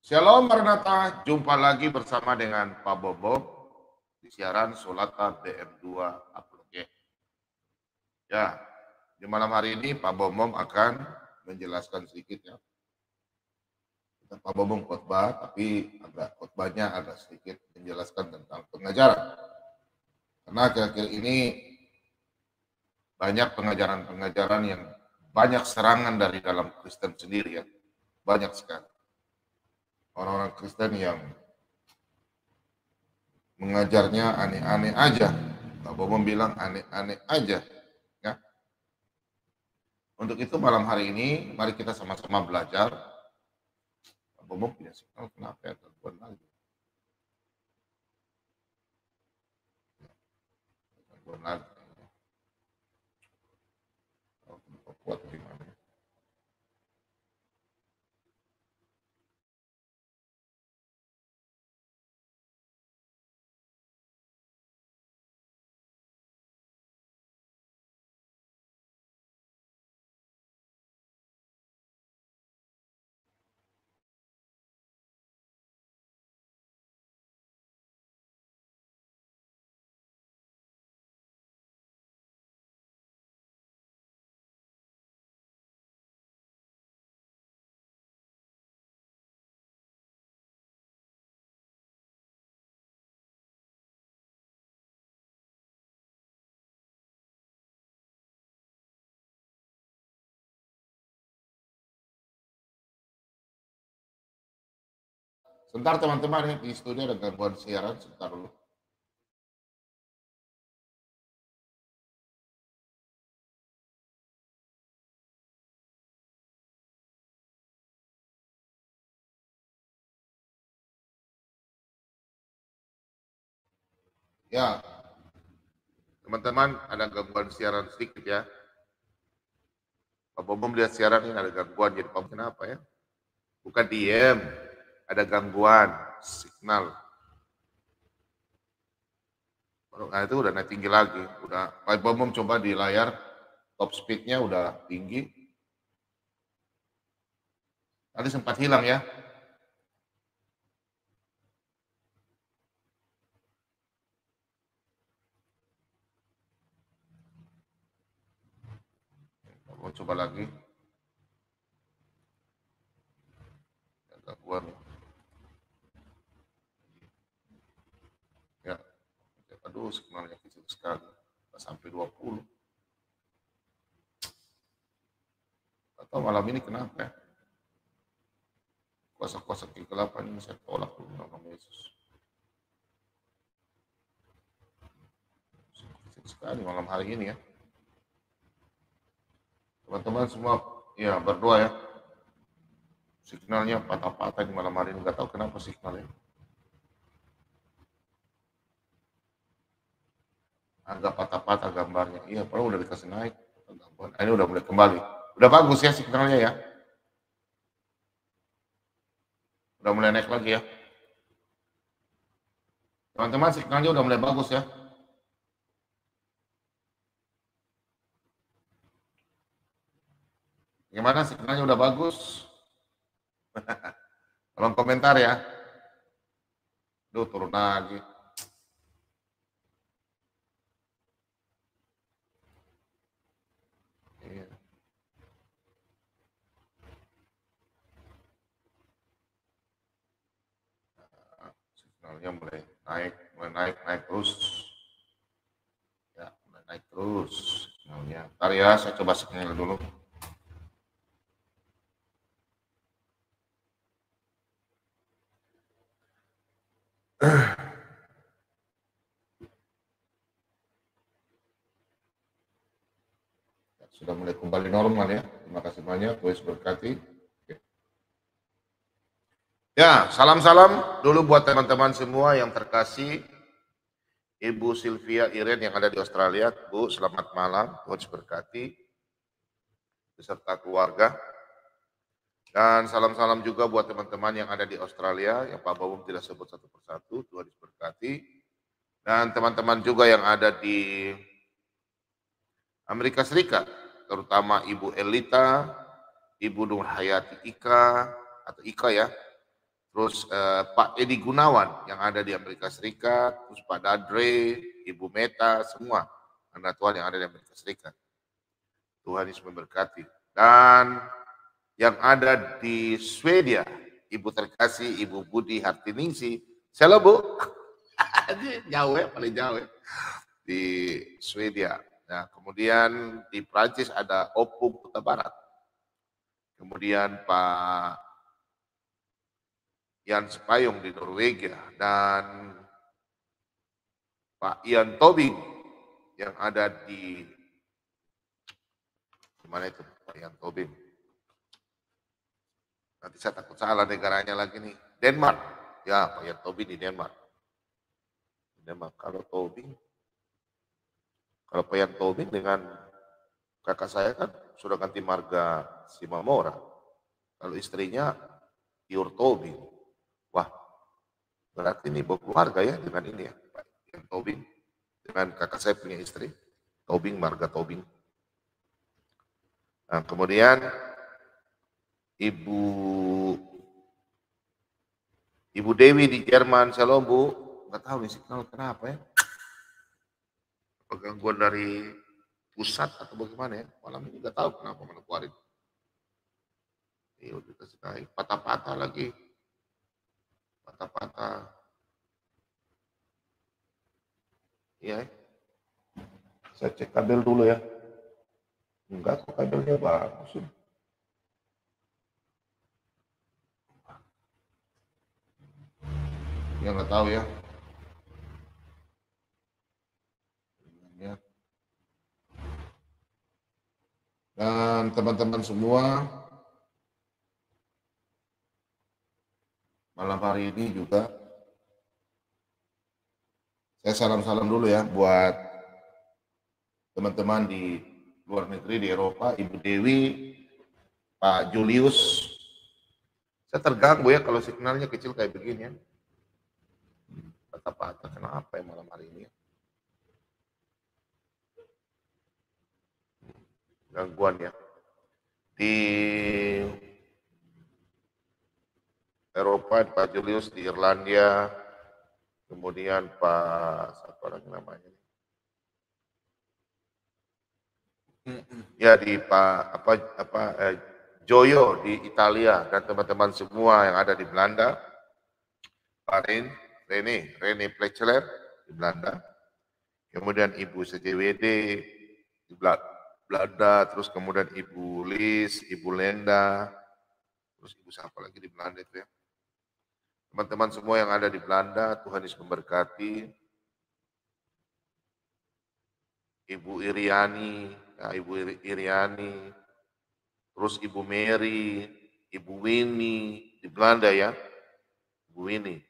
Shalom Maranatha, jumpa lagi bersama dengan Pak Bobo di siaran Solata BM2 Upload. Ya, di malam hari ini Pak Bobo akan menjelaskan sedikit ya. Pak Bobo khotbah, tapi khotbahnya agak sedikit menjelaskan tentang pengajaran. Karena akhir-akhir ini banyak pengajaran-pengajaran yang banyak serangan dari dalam Kristen sendiri ya. Banyak sekali. Orang-orang Kristen yang mengajarnya aneh-aneh aja. Pak Bobo bilang aneh-aneh aja. Ya. Untuk itu malam hari ini, mari kita sama-sama belajar. Pak Bobo punya signal, kenapa ya gangguan lagi? Gangguan lagi. Kuat di mana? Sebentar teman-teman, di studio ada gangguan siaran, sebentar dulu. Ya, teman-teman ada gangguan siaran sedikit ya. Pak Bobo melihat siaran ini ada gangguan, jadi Pak kenapa ya? Bukan diem, ada gangguan signal. Nah itu udah naik tinggi lagi, udah Pak Bobo coba di layar top speednya udah tinggi. Tadi sempat hilang ya. Mau coba lagi. Gangguan. Ya. Aduh, signalnya kecil sekali. Nggak sampai 20. Atau malam ini kenapa ya? Kuasa-kuasa kegelapan ini saya tolak dulu nama Yesus. Kecil sekali malam hari ini ya. Teman-teman semua ya berdoa ya. Signalnya patah-patah di malam hari ini. Nggak tahu kenapa signalnya. Agak patah-patah gambarnya. Iya, padahal udah dikasih naik. Ini udah mulai kembali. Udah bagus ya signalnya ya. Udah mulai naik lagi ya. Teman-teman signalnya udah mulai bagus ya. Gimana signalnya udah bagus? Tolong komentar ya. Duh, turun lagi. Iya. Signalnya mulai naik terus. Ya, mulai naik terus signalnya. Ntar ya, saya coba signal dulu. Sudah mulai kembali normal ya. Terima kasih banyak, Tuhan berkati. Ya, salam-salam dulu buat teman-teman semua yang terkasih. Ibu Sylvia Iren yang ada di Australia. Bu, selamat malam, Tuhan berkati. Beserta keluarga. Dan salam-salam juga buat teman-teman yang ada di Australia, yang Pak Bawum tidak sebut satu persatu, Tuhan berkati. Dan teman-teman juga yang ada di Amerika Serikat, terutama Ibu Elita, Ibu Nur Hayati Ika, atau Ika ya, terus Pak Edi Gunawan yang ada di Amerika Serikat, terus Pak Dadre, Ibu Meta, semua anak Tuhan yang ada di Amerika Serikat. Tuhan Yesus memberkati. Dan yang ada di Swedia, Ibu terkasih Ibu Budi Hartiningsi. Halo Bu, jauh ya, paling jauh ya, di Swedia. Nah, kemudian di Prancis ada Opung Kota Barat. Kemudian Pak Ian Sepayung di Norwegia dan Pak Ian Tobing yang ada di mana itu Pak Ian Tobing? Nanti saya takut salah negaranya lagi nih. Denmark. Ya, Pak Ian Tobing di Denmark. Kalau Pak Ian Tobing dengan kakak saya kan sudah ganti marga Simamora. Kalau istrinya Iur Tobing. Wah, berarti ini berkeluarga ya dengan ini ya, Pak Ian Tobing. Dengan kakak saya punya istri, Tobing, marga Tobing. Nah, kemudian Ibu Dewi di Jerman, Shalom Bu. Nggak tahu nih signal kenapa ya. Gangguan dari pusat atau bagaimana ya. Malam ini nggak tahu kenapa mana keluarin. Ini udah kasih naik, patah-patah lagi. Patah-patah. Iya. Saya cek kabel dulu ya. Enggak kok kabelnya bagus. Ya nggak tahu ya. Dan teman-teman semua, malam hari ini juga saya salam-salam dulu ya buat teman-teman di luar negeri, di Eropa, Ibu Dewi, Pak Julius. Saya terganggu ya kalau signalnya kecil kayak begini ya. Patah-patah, kenapa ya malam hari ini ya? Gangguan ya. Di Eropa, Pak Julius di Irlandia, kemudian Pak siapa lagi namanya? Ya di Pak Joyo di Italia dan teman-teman semua yang ada di Belanda, Pak Rene Plechler di Belanda, kemudian Ibu CJWD di Belanda, terus kemudian Ibu Lis, Ibu Lenda, terus Ibu siapa lagi di Belanda itu ya. Teman-teman semua yang ada di Belanda, Tuhan Yesus memberkati. Ibu Iriani, ya, Ibu Iriani, terus Ibu Mary, Ibu Winnie di Belanda ya, Ibu Winnie.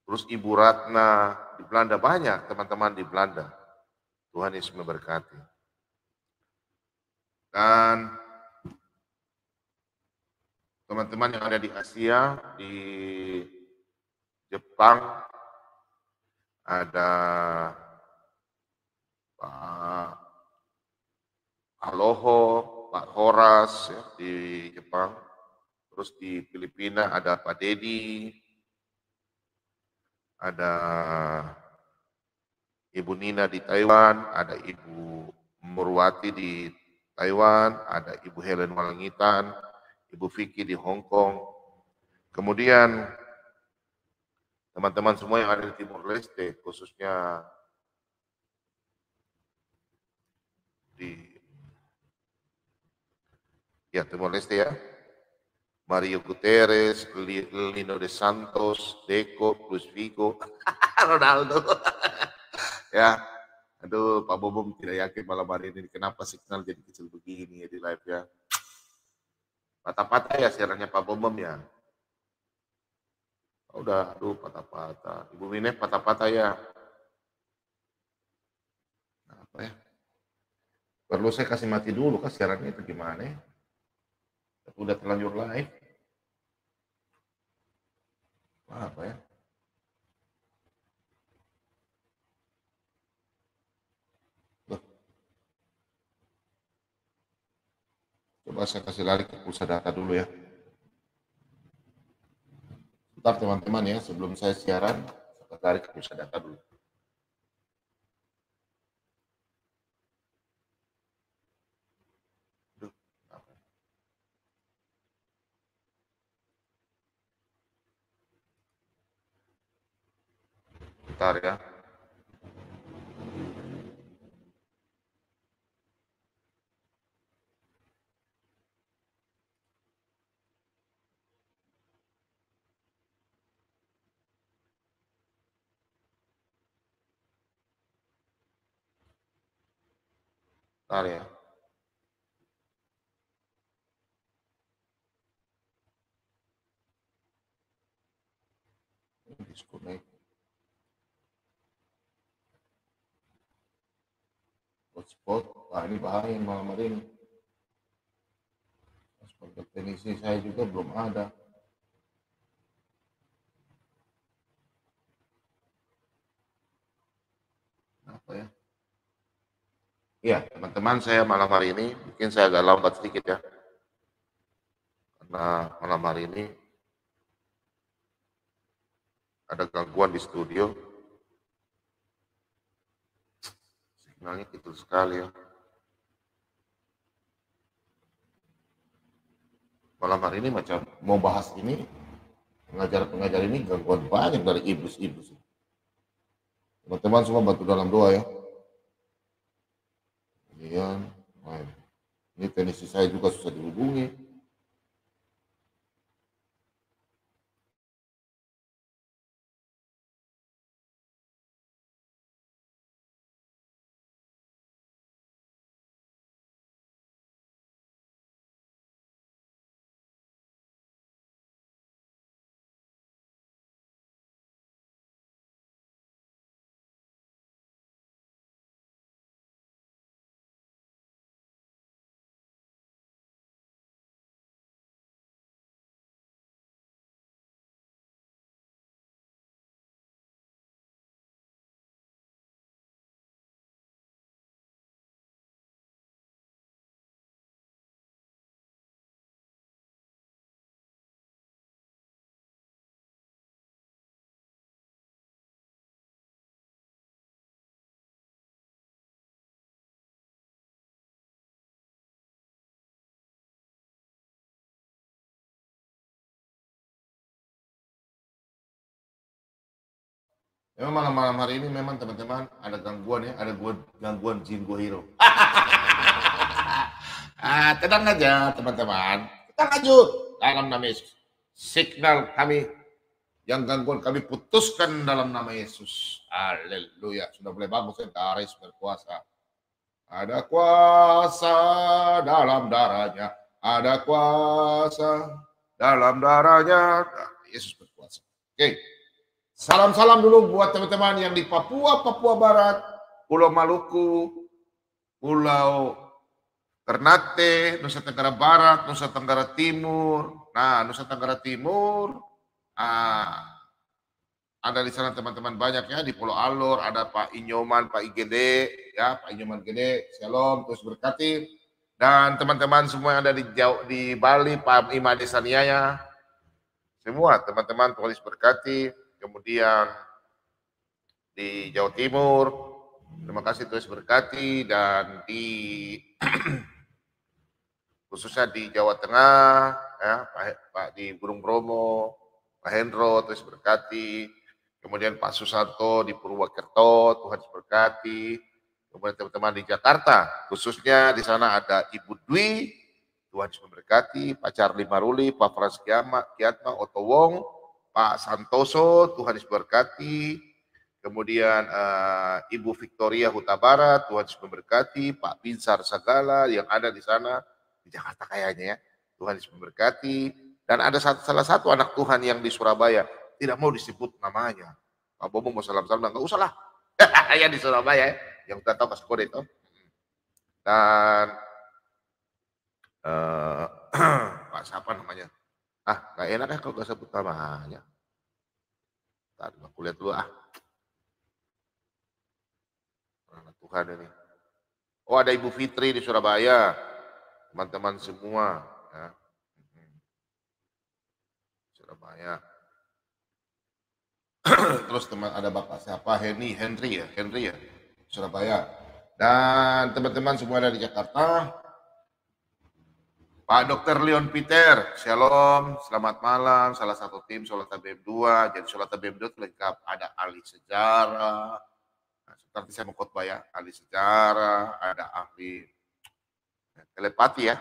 Terus Ibu Ratna di Belanda, banyak teman-teman di Belanda. Tuhan Yesus memberkati. Dan teman-teman yang ada di Asia, di Jepang, ada Pak Aloho, Pak Horas ya, di Jepang. Terus di Filipina ada Pak Dedi, ada Ibu Nina di Taiwan, ada Ibu Murwati di Taiwan, ada Ibu Helen Walengitan, Ibu Vicky di Hong Kong. Kemudian teman-teman semua yang ada di Timur Leste, khususnya di Timur Leste ya, Mario Guterres, Lino de Santos, Deco, Luis Figo, Ronaldo. Ya, aduh Pak Bobom tidak yakin malam hari ini kenapa signal jadi kecil begini ya di live ya. Patah-patah ya siarannya Pak Bobom ya. Udah, aduh patah-patah. Ibu Mine patah-patah ya. Nah, apa ya? Perlu saya kasih mati dulu kan siarannya itu gimana ya? Udah terlanjur live. Apa ya? Coba saya kasih lari ke pulsa data dulu ya. Sebentar teman-teman ya, sebelum saya siaran, sekretaris bisa data dulu. Bentar ya. Bentar ya. Disconnect. Hotspot. Wah, ini bahaya malam hari ini. Hotspot teknisi saya juga belum ada. Apa ya? Iya, teman-teman, saya malam hari ini mungkin saya agak lambat sedikit ya. Karena malam hari ini ada gangguan di studio. Signalnya kecil sekali ya. Malam hari ini macam mau bahas ini, pengajar-pengajar ini gangguan banyak dari iblis-iblis. Teman-teman semua bantu dalam doa ya. Kemudian, ini teknisi saya juga susah dihubungi. Memang malam-malam hari ini memang teman-teman ada gangguan ya, ada gangguan jin gua hero. Tenang aja teman-teman, tenang aja dalam nama Yesus. Signal kami yang gangguan kami putuskan dalam nama Yesus. Haleluya. Sudah mulai bagus ya, Garis berkuasa. Ada kuasa dalam darahnya. Ada kuasa dalam darahnya. Yesus berkuasa. Oke. Salam-salam dulu buat teman-teman yang di Papua, Papua Barat, Pulau Maluku, Pulau Ternate, Nusa Tenggara Barat, Nusa Tenggara Timur. Nah, Nusa Tenggara Timur, ada di sana teman-teman banyak ya, di Pulau Alor, ada Pak Inyoman, Pak Igede, ya, Pak Inyoman Gede, Shalom, terus berkati. Dan teman-teman semua yang ada di Bali, Pak Ima Desaniaya, semua teman-teman tulis berkati. Kemudian di Jawa Timur, terima kasih tulis berkati, dan di khususnya di Jawa Tengah, ya, Pak di Gunung Bromo, Pak Hendro tulis berkati, kemudian Pak Susanto di Purwokerto, Tuhan berkati, kemudian teman-teman di Jakarta, khususnya di sana ada Ibu Dwi, Tuhan memberkati, Pak Charlie Maruli, Pak Frans Kiatma, Otto Wong, Pak Santoso, Tuhan berkati, kemudian Ibu Victoria Huta Barat, Tuhan memberkati, Pak Binsar Sagala yang ada di sana, di Jakarta kayaknya ya, Tuhan memberkati, dan ada salah satu anak Tuhan yang di Surabaya, tidak mau disebut namanya, Pak Bobo mau salam-salam, nggak usah lah, ya di Surabaya, yang kita tahu kasih kode itu, dan Pak siapa namanya, nggak enak ya kalau nggak sebut namanya. Tadi aku lihat dulu anak Tuhan ini. Oh, ada Ibu Fitri di Surabaya, teman-teman semua ya. Surabaya. Terus teman ada Bapak siapa? Henry ya, Surabaya. Dan teman-teman semua ada di Jakarta. Pak Dr. Leon Peter, Shalom, selamat malam, salah satu tim Solata BM2. Jadi Solata BM2 itu lengkap, ada ahli sejarah, nah, nanti saya mengkhotbah ya, ahli sejarah, ada ahli telepati ya,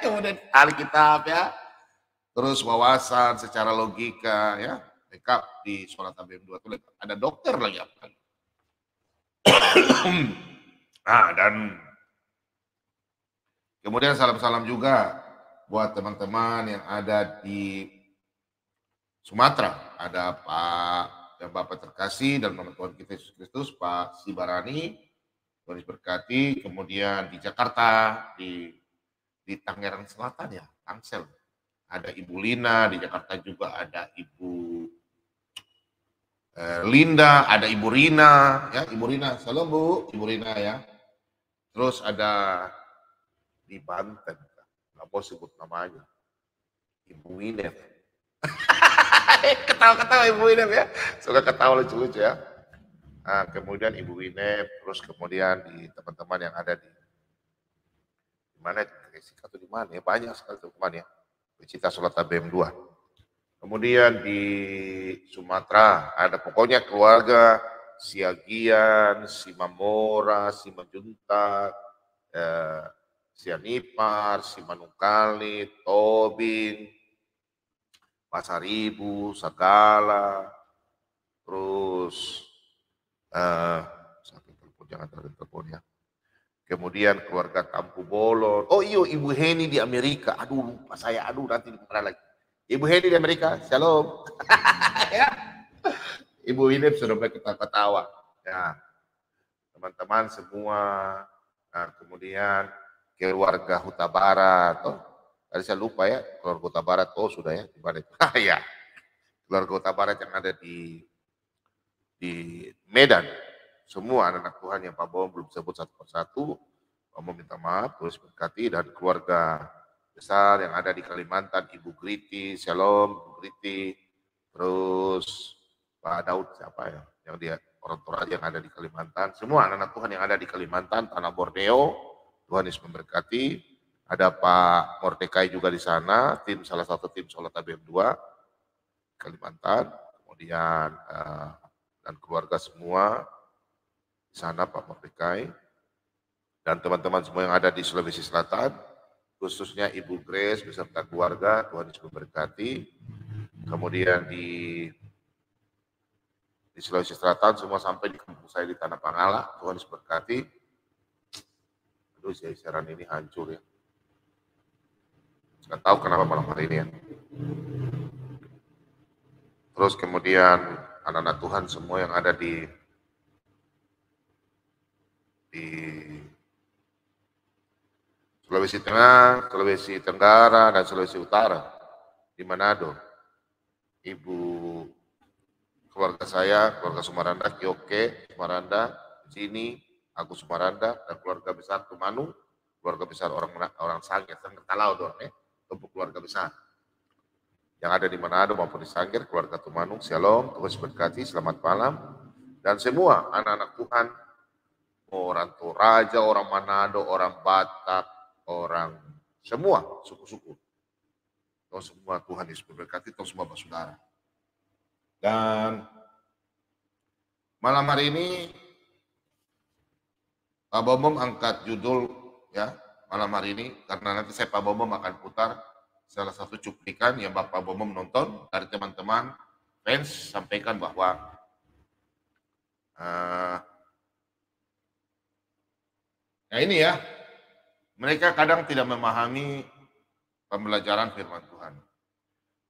kemudian ahli kitab ya, terus wawasan secara logika ya, lengkap di Solata BM2 itu lengkap. Ada dokter lagi apa? Nah, dan kemudian salam-salam juga buat teman-teman yang ada di Sumatera. Ada Pak dan Bapak terkasih dan nama Tuhan kita Yesus Kristus, Pak Sibarani, Tuhan berkati. Kemudian di Jakarta, di Tangerang Selatan ya, Tangsel. Ada Ibu Lina, di Jakarta juga ada Ibu Linda, ada Ibu Rina, ya Ibu Rina, salam Bu, Ibu Rina ya. Terus ada di Banten, nggak mau sebut namanya, Ibu Winef. Ketawa-ketawa Ibu Winef ya, suka ketawa lucu-lucu ya. Nah, kemudian Ibu Winef, terus kemudian di teman-teman yang ada di mana, Gresik atau di mana ya, banyak sekali teman ya, Pecinta Solata BM2. Kemudian di Sumatera ada pokoknya keluarga Siagian, Simamora, Simanjuntak, Sianipar, Simanungkali, Tobing, Pasaribu, Sagala, terus sampai telepon, jangan telepon ya. Kemudian keluarga Tampu Bolon. Oh iya, Ibu Heni di Amerika. Aduh, lupa saya. Aduh, nanti dimana lagi. Ibu Heni di Amerika, shalom. Ya. Ibu Winep sudah mulai ketawa-ketawa. Ya, teman-teman semua. Nah, kemudian keluarga Huta Barat. Oh, tadi saya lupa ya, keluarga Huta Barat. Oh, sudah ya, di mana itu? Ya, keluarga Huta Barat yang ada di Medan. Semua anak-anak Tuhan yang Pak Bowo belum sebut satu persatu, Pak Bowo minta maaf, terus berkati, dan keluarga besar yang ada di Kalimantan, Ibu Griti, Shalom, Ibu Griti, terus Pak Daud siapa ya, yang dia orang Toraja yang ada di Kalimantan, semua anak-anak Tuhan yang ada di Kalimantan, tanah Borneo, Tuhan Yesus memberkati. Ada Pak Mordekai juga di sana, salah satu tim Solata BM2 Kalimantan, kemudian dan keluarga semua di sana, Pak Mordekai, dan teman-teman semua yang ada di Sulawesi Selatan, khususnya Ibu Grace beserta keluarga, Tuhan Yesus memberkati. Kemudian di Sulawesi Selatan semua sampai di kampung saya di Tanah Pangala, Tuhan Yesus berkati. Aduh, siaran ini hancur ya. Nggak tahu kenapa malam hari ini ya. Terus kemudian anak-anak Tuhan semua yang ada di Sulawesi Tengah, Sulawesi Tenggara, dan Sulawesi Utara, di Manado. Ibu keluarga saya, keluarga Sumaranda, Kioke, Sumaranda, sini, aku Sumaranda, dan keluarga besar Tumanu, keluarga besar orang Sangir, Sangir Talau dong ya, untuk keluarga besar. Yang ada di Manado maupun di Sangir, keluarga Tumanu, shalom, Tuhan berkati, selamat malam. Dan semua anak-anak Tuhan, orang Toraja, orang Manado, orang Batak, orang semua suku-suku. Tuhan semua Tuhan Yesus memberkati, Tuhan semua bersaudara. Dan malam hari ini Pak Bomom angkat judul ya malam hari ini, karena nanti saya Pak Bomom akan putar salah satu cuplikan yang Bapak Bomom nonton dari teman-teman fans sampaikan bahwa nah ini ya, mereka kadang tidak memahami pembelajaran firman Tuhan.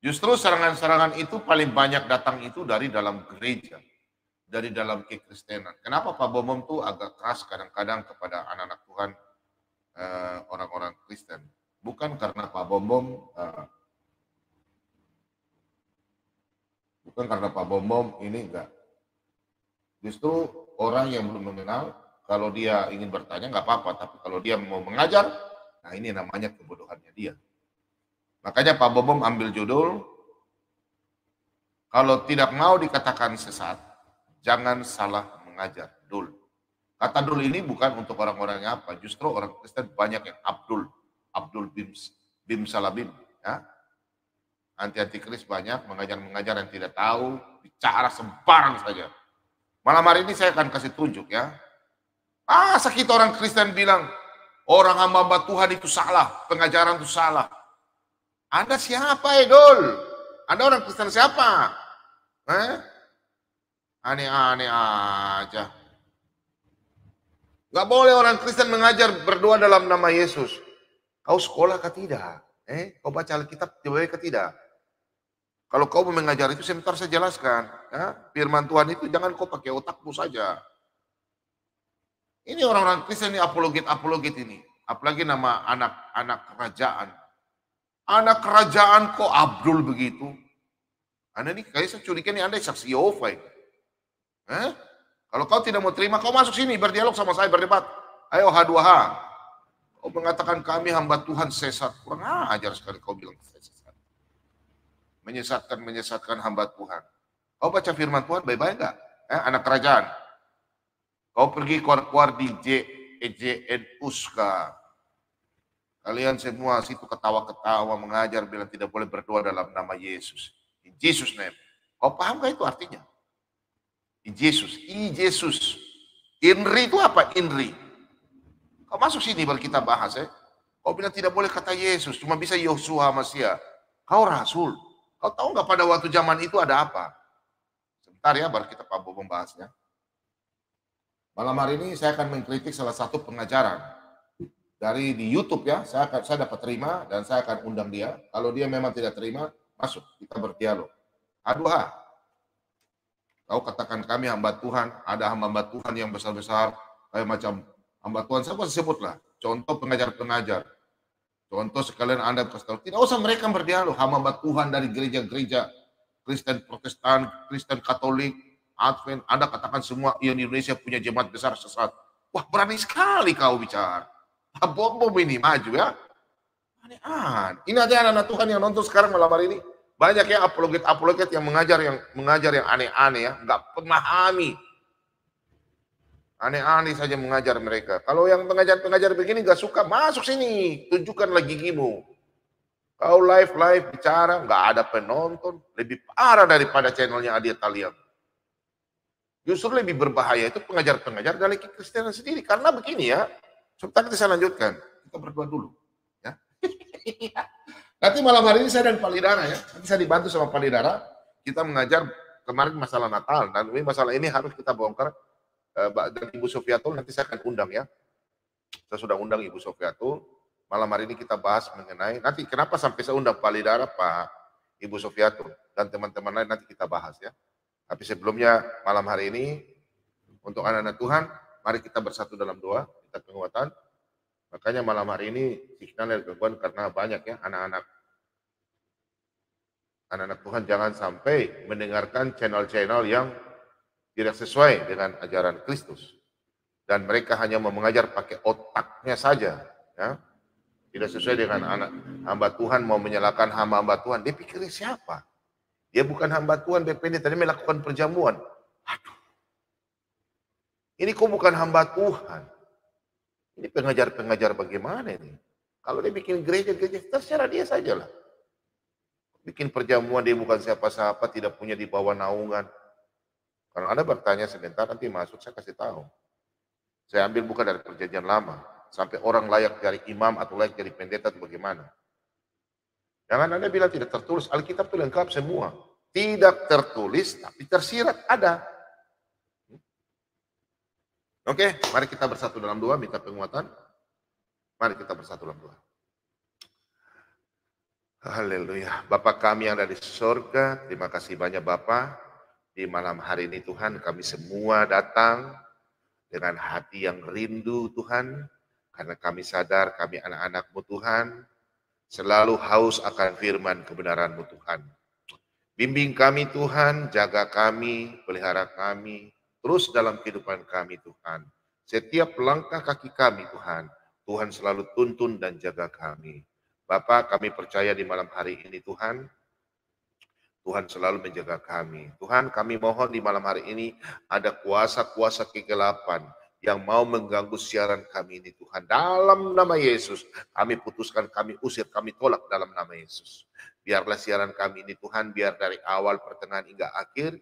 Justru serangan-serangan itu paling banyak datang itu dari dalam gereja, dari dalam kekristenan. Kenapa Pak Bomom tuh agak keras kadang-kadang kepada anak-anak Tuhan, orang-orang Kristen? Bukan karena Pak Bomom, bukan karena Pak Bomom ini enggak. Justru orang yang belum mengenal, kalau dia ingin bertanya nggak apa-apa, tapi kalau dia mau mengajar, nah ini namanya kebodohannya dia. Makanya Pak Bomom ambil judul Kalau tidak mau dikatakan sesat, jangan salah mengajar. Dul. Kata dul ini bukan untuk orang-orang yang apa, justru orang Kristen banyak yang Abdul Bim Salabim. Ya. Anti-kris banyak, mengajar-mengajar yang tidak tahu, bicara sembarang saja. Malam hari ini saya akan kasih tunjuk ya. Sakit orang Kristen bilang, orang hamba Tuhan itu salah, pengajaran itu salah. Anda siapa, Dul? Anda orang Kristen siapa? Aneh-aneh aja. Gak boleh orang Kristen mengajar berdoa dalam nama Yesus. Kau sekolah kah tidak? Kau baca Alkitab boleh kah tidak? Kalau kau mau mengajar itu sebentar saya jelaskan. Ya, firman Tuhan itu jangan kau pakai otakmu saja. Ini orang-orang Kristen ini apologet ini. Apalagi nama anak kerajaan. Anak kerajaan kok Abdul begitu? Anda ini kayak saya curiga nih Anda saksi Yehova. Kalau kau tidak mau terima, kau masuk sini berdialog sama saya, berdebat. Ayo H2H. Kau mengatakan kami hamba Tuhan sesat. Kurang ajar sekali kau bilang sesat. Menyesatkan hamba Tuhan. Kau baca firman Tuhan baik-baik enggak? Anak kerajaan. Kau pergi keluar di JEJN Uska. Kalian semua situ ketawa-ketawa mengajar bilang tidak boleh berdoa dalam nama Yesus. In Jesus name. Kau paham gak itu artinya? In Jesus. INRI itu apa? INRI. Kau masuk sini baru kita bahas ya. Kau bilang tidak boleh kata Yesus, cuma bisa Yosua Masia. Kau rasul. Kau tahu nggak pada waktu zaman itu ada apa? Sebentar ya, baru kita membahasnya. Malam hari ini saya akan mengkritik salah satu pengajaran dari di YouTube ya. Saya dapat terima dan saya akan undang dia. Kalau dia memang tidak terima, masuk kita berdialog. H2H. Kau katakan kami hamba Tuhan, ada hamba Tuhan yang besar-besar, kayak macam hamba Tuhan, siapa sebutlah. Contoh pengajar-pengajar. Contoh sekalian Anda kasih tahu, tidak usah mereka berdialog, hamba Tuhan dari gereja-gereja Kristen Protestan, Kristen Katolik, Advent, Anda katakan semua yang di Indonesia punya jemaat besar sesat. Wah, berani sekali kau bicara. Bom ini maju ya. Aneh-aneh. Ini ada anak-anak Tuhan yang nonton sekarang malam hari ini. Banyak ya apologet yang mengajar yang aneh-aneh ya, nggak memahami. Aneh-aneh saja mengajar mereka. Kalau yang pengajar-pengajar begini nggak suka, masuk sini, tunjukkanlah gigimu. Kau live bicara, nggak ada penonton, lebih parah daripada channelnya Adia Taliam. Justru lebih berbahaya itu pengajar-pengajar dari Kristen sendiri. Karena begini ya, sebentar kita saya lanjutkan. Kita berdoa dulu. Ya. Nanti malam hari ini saya dan Pak Lidara ya, nanti saya dibantu sama Pak Lidara, kita mengajar kemarin masalah Natal, dan ini masalah ini harus kita bongkar. Dan Ibu Sofiatul nanti saya akan undang ya. Saya sudah undang Ibu Sofiatul. Malam hari ini kita bahas mengenai, nanti kenapa sampai saya undang Pak Lidara, Pak Ibu Sofiatul, dan teman-teman lain nanti kita bahas ya. Tapi sebelumnya malam hari ini, untuk anak-anak Tuhan, mari kita bersatu dalam doa, kita penguatan. Makanya malam hari ini signalnya gangguan karena banyak ya anak-anak Tuhan jangan sampai mendengarkan channel-channel yang tidak sesuai dengan ajaran Kristus. Dan mereka hanya mau mengajar pakai otaknya saja. Ya. Tidak sesuai dengan anak hamba Tuhan, mau menyalahkan hamba Tuhan. Dia pikir siapa? Dia bukan hamba Tuhan, BPD, tadi melakukan perjamuan. Aduh. Ini kok bukan hamba Tuhan? Ini pengajar-pengajar bagaimana ini? Kalau dia bikin gereja-gereja, terserah dia sajalah. Bikin perjamuan, dia bukan siapa-siapa, tidak punya di bawah naungan. Kalau Anda bertanya sebentar, nanti masuk, saya kasih tahu. Saya ambil bukan dari perjanjian lama. Sampai orang layak jadi imam atau layak jadi pendeta itu bagaimana. Jangan Anda bilang tidak tertulis, Alkitab itu lengkap semua. Tidak tertulis, tapi tersirat ada. Oke, mari kita bersatu dalam doa, minta penguatan. Mari kita bersatu dalam doa. Haleluya. Bapa kami yang ada di surga, terima kasih banyak Bapa. Di malam hari ini Tuhan kami semua datang dengan hati yang rindu Tuhan. Karena kami sadar kami anak-anak-Mu Tuhan. Selalu haus akan firman kebenaran-Mu Tuhan. Bimbing kami Tuhan, jaga kami, pelihara kami. Terus dalam kehidupan kami Tuhan. Setiap langkah kaki kami Tuhan. Tuhan selalu tuntun dan jaga kami. Bapa kami percaya di malam hari ini Tuhan. Tuhan selalu menjaga kami. Tuhan, kami mohon di malam hari ini ada kuasa-kuasa kegelapan yang mau mengganggu siaran kami ini Tuhan. Dalam nama Yesus, kami putuskan, kami usir, kami tolak dalam nama Yesus. Biarlah siaran kami ini Tuhan, biar dari awal, pertengahan hingga akhir,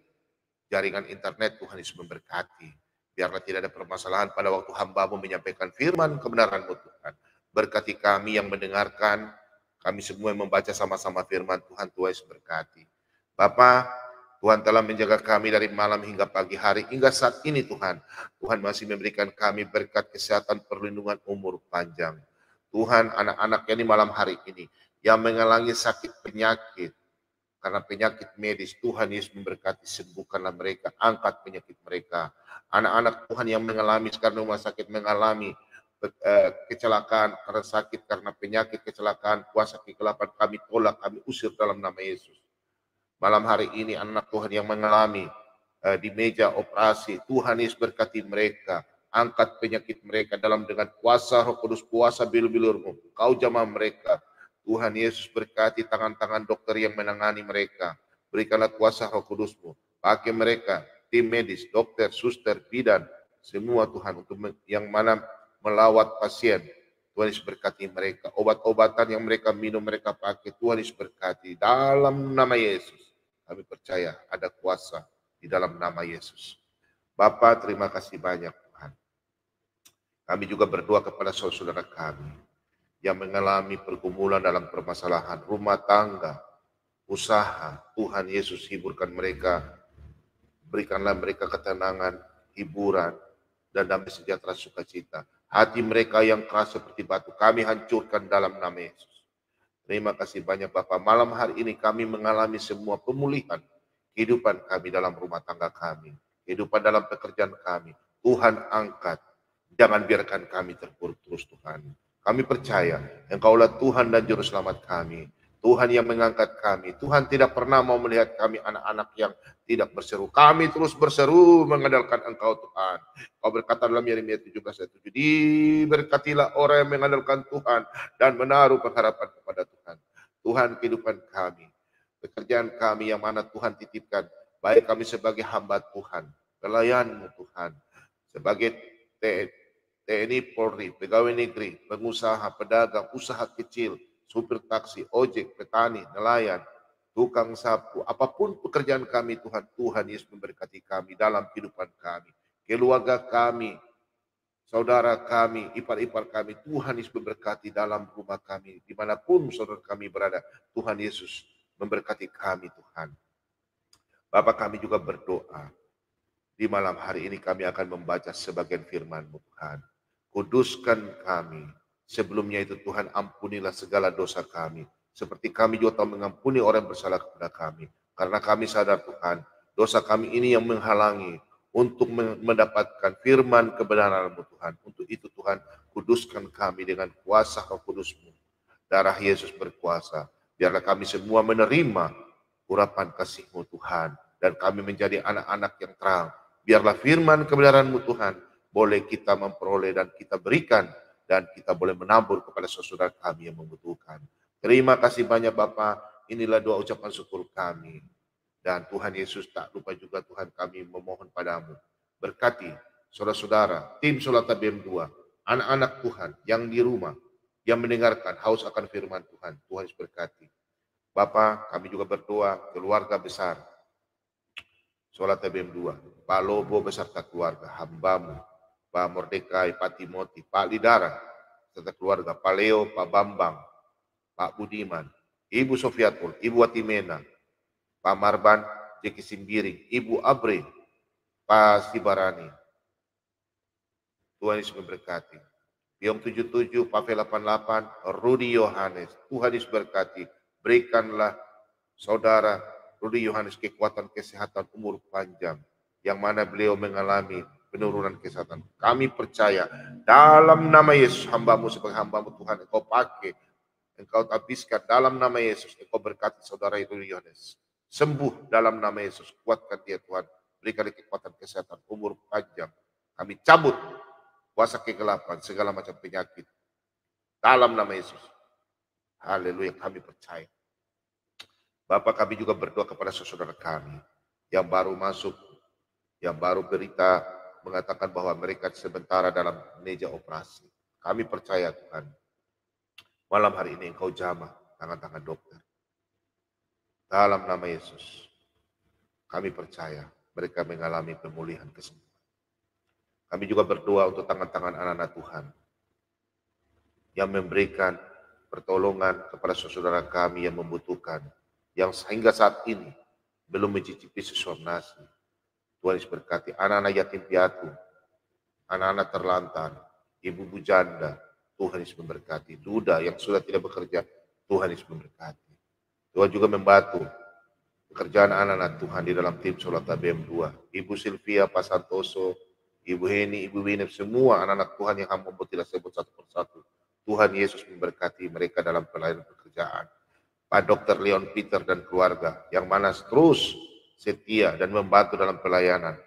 jaringan internet Tuhan Yesus memberkati. Biarlah tidak ada permasalahan pada waktu hamba-Mu menyampaikan firman kebenaran-Mu Tuhan. Berkati kami yang mendengarkan, kami semua yang membaca sama-sama firman Tuhan, Tuhan Yesus berkati. Bapa, Tuhan telah menjaga kami dari malam hingga pagi hari, hingga saat ini Tuhan. Tuhan masih memberikan kami berkat kesehatan, perlindungan, umur panjang. Tuhan, anak-anak yang di malam hari ini, yang mengalami sakit penyakit, karena penyakit medis, Tuhan Yesus memberkati, sembuhkanlah mereka, angkat penyakit mereka. Anak-anak Tuhan yang mengalami sekarang rumah sakit, mengalami kecelakaan karena sakit, karena penyakit kecelakaan, kuasa kegelapan kami tolak, kami usir dalam nama Yesus. Malam hari ini anak Tuhan yang mengalami di meja operasi, Tuhan Yesus berkati mereka, angkat penyakit mereka dalam dengan kuasa Roh Kudus, kuasa bilur-bilur-Mu, Kau jamah mereka. Tuhan Yesus berkati tangan-tangan dokter yang menangani mereka, berikanlah kuasa Roh Kudus-Mu, pakai mereka, tim medis, dokter, suster, bidan, semua Tuhan untuk yang mana melawat pasien. Tuhan Yesus berkati mereka, obat-obatan yang mereka minum, mereka pakai, Tuhan Yesus berkati dalam nama Yesus. Kami percaya ada kuasa di dalam nama Yesus. Bapa, terima kasih banyak Tuhan. Kami juga berdoa kepada saudara-saudara kami yang mengalami pergumulan dalam permasalahan rumah tangga, usaha. Tuhan Yesus hiburkan mereka, berikanlah mereka ketenangan, hiburan, dan damai sejahtera sukacita. Hati mereka yang keras seperti batu, kami hancurkan dalam nama Yesus. Terima kasih banyak Bapak. Malam hari ini kami mengalami semua pemulihan kehidupan kami dalam rumah tangga kami, kehidupan dalam pekerjaan kami. Tuhan angkat, jangan biarkan kami terpuruk terus Tuhan. Kami percaya Engkaulah Tuhan dan Juru Selamat kami. Tuhan yang mengangkat kami. Tuhan tidak pernah mau melihat kami anak-anak yang tidak berseru. Kami terus berseru mengandalkan Engkau Tuhan. Kau berkata dalam Yeremia 17:7, diberkatilah orang yang mengandalkan Tuhan dan menaruh pengharapan kepada Tuhan. Tuhan, kehidupan kami, pekerjaan kami yang mana Tuhan titipkan, baik kami sebagai hamba Tuhan, pelayan-Mu Tuhan, sebagai TNI Polri, pegawai negeri, pengusaha, pedagang, usaha kecil, supir taksi, ojek, petani, nelayan, tukang sapu, apapun pekerjaan kami Tuhan, Tuhan Yesus memberkati kami dalam kehidupan kami, keluarga kami, saudara kami, ipar-ipar kami, Tuhan Yesus memberkati dalam rumah kami, dimanapun saudara kami berada, Tuhan Yesus memberkati kami Tuhan. Bapak, kami juga berdoa, di malam hari ini kami akan membaca sebagian firman-Mu Tuhan. Kuduskan kami. Sebelumnya itu Tuhan, ampunilah segala dosa kami. Seperti kami juga telah mengampuni orang yang bersalah kepada kami. Karena kami sadar Tuhan, dosa kami ini yang menghalangi untuk mendapatkan firman kebenaran-Mu Tuhan. Untuk itu Tuhan, kuduskan kami dengan kuasa Roh Kudus-Mu. Darah Yesus berkuasa. Biarlah kami semua menerima urapan kasih-Mu Tuhan. Dan kami menjadi anak-anak yang terang. Biarlah firman kebenaran-Mu Tuhan boleh kita memperoleh dan kita berikan, dan kita boleh menabur kepada saudara kami yang membutuhkan. Terima kasih banyak Bapak. Inilah doa ucapan syukur kami. Dan Tuhan Yesus, tak lupa juga Tuhan, kami memohon padamu, berkati saudara-saudara, tim Solata BM2, anak-anak Tuhan yang di rumah, yang mendengarkan haus akan firman Tuhan. Tuhan Yesus berkati. Bapak, kami juga berdoa keluarga besar Solata BM2, Pak Lobo beserta keluarga, hamba-Mu, Pak Mordekai, Pak Timoti, Pak Lidara, serta keluarga, Pak Leo, Pak Bambang, Pak Budiman, Ibu Sofiatul, Ibu Watimena, Pak Marban, Jeki Simbiring, Ibu Abre, Pak Sibarani. Tuhan Yesus memberkati. Biong 77, Pak V88, Rudi Yohanes. Tuhan Yesus berkati. Berikanlah saudara Rudi Yohanes kekuatan kesehatan umur panjang, yang mana beliau mengalami penurunan kesehatan. Kami percaya dalam nama Yesus, hamba-Mu sebagai hamba-Mu Tuhan, Engkau pakai, Engkau habiskan dalam nama Yesus. Engkau berkati saudara itu Yohanes, sembuh dalam nama Yesus. Kuatkan dia Tuhan, berikan kekuatan kesehatan umur panjang. Kami cabut kuasa kegelapan, segala macam penyakit dalam nama Yesus. Haleluya, kami percaya. Bapak, kami juga berdoa kepada saudara kami yang baru masuk, yang baru berita mengatakan bahwa mereka sementara dalam meja operasi. Kami percaya Tuhan, malam hari ini Engkau jamah tangan-tangan dokter. Dalam nama Yesus, kami percaya mereka mengalami pemulihan kesembuhan. Kami juga berdoa untuk tangan-tangan anak-anak Tuhan yang memberikan pertolongan kepada saudara kami yang membutuhkan, yang sehingga saat ini belum mencicipi sesuap nasi. Tuhan Yesus berkati anak-anak yatim piatu, anak-anak terlantar, ibu janda, Tuhan Yesus memberkati. Duda yang sudah tidak bekerja, Tuhan Yesus memberkati. Tuhan juga membantu pekerjaan anak-anak Tuhan di dalam tim Solata BM2. Ibu Sylvia, Pak Santoso, Ibu Heni, Ibu Winep, semua anak-anak Tuhan yang hamba tidak sebut satu persatu. Tuhan Yesus memberkati mereka dalam pelayanan pekerjaan. Pak Dr. Leon Peter dan keluarga yang mana terus setia dan membantu dalam pelayanan.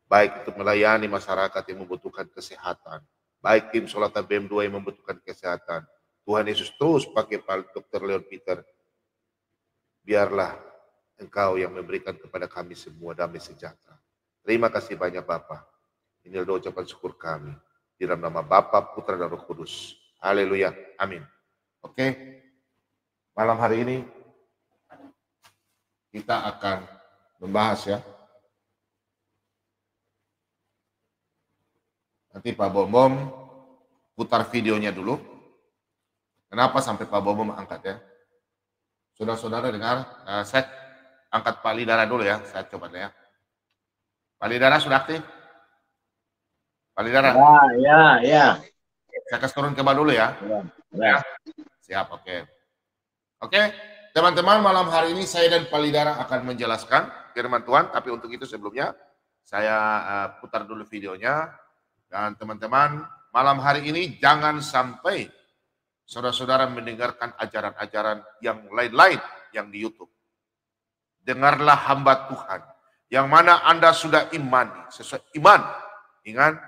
Baik untuk melayani masyarakat yang membutuhkan kesehatan. Baik tim Solata BM2 yang membutuhkan kesehatan. Tuhan Yesus terus pakai Pak Dr. Leon Peter. Biarlah Engkau yang memberikan kepada kami semua damai sejahtera. Terima kasih banyak Bapak. Ini adalah ucapan syukur kami. Di dalam nama Bapa, Putra, dan Roh Kudus. Haleluya. Amin. Oke. Malam hari ini kita akan membahas ya. Nanti Pak Bom putar videonya dulu. Kenapa sampai Pak Bom angkat ya? Saudara-saudara dengar, saya angkat Pak Lidara dulu ya. Saya coba ya. Pak Lidara sudah aktif? Pak Lidara? Ya. Saya kasih turun ke bawah dulu ya. Ya. Siap, oke. Oke, teman-teman, malam hari ini saya dan Pak Lidara akan menjelaskan firman Tuhan. Tapi untuk itu sebelumnya saya putar dulu videonya. Dan teman-teman, malam hari ini jangan sampai saudara-saudara mendengarkan ajaran-ajaran yang lain-lain yang di YouTube. Dengarlah hamba Tuhan yang mana Anda sudah imani, sesuai iman. Ingat,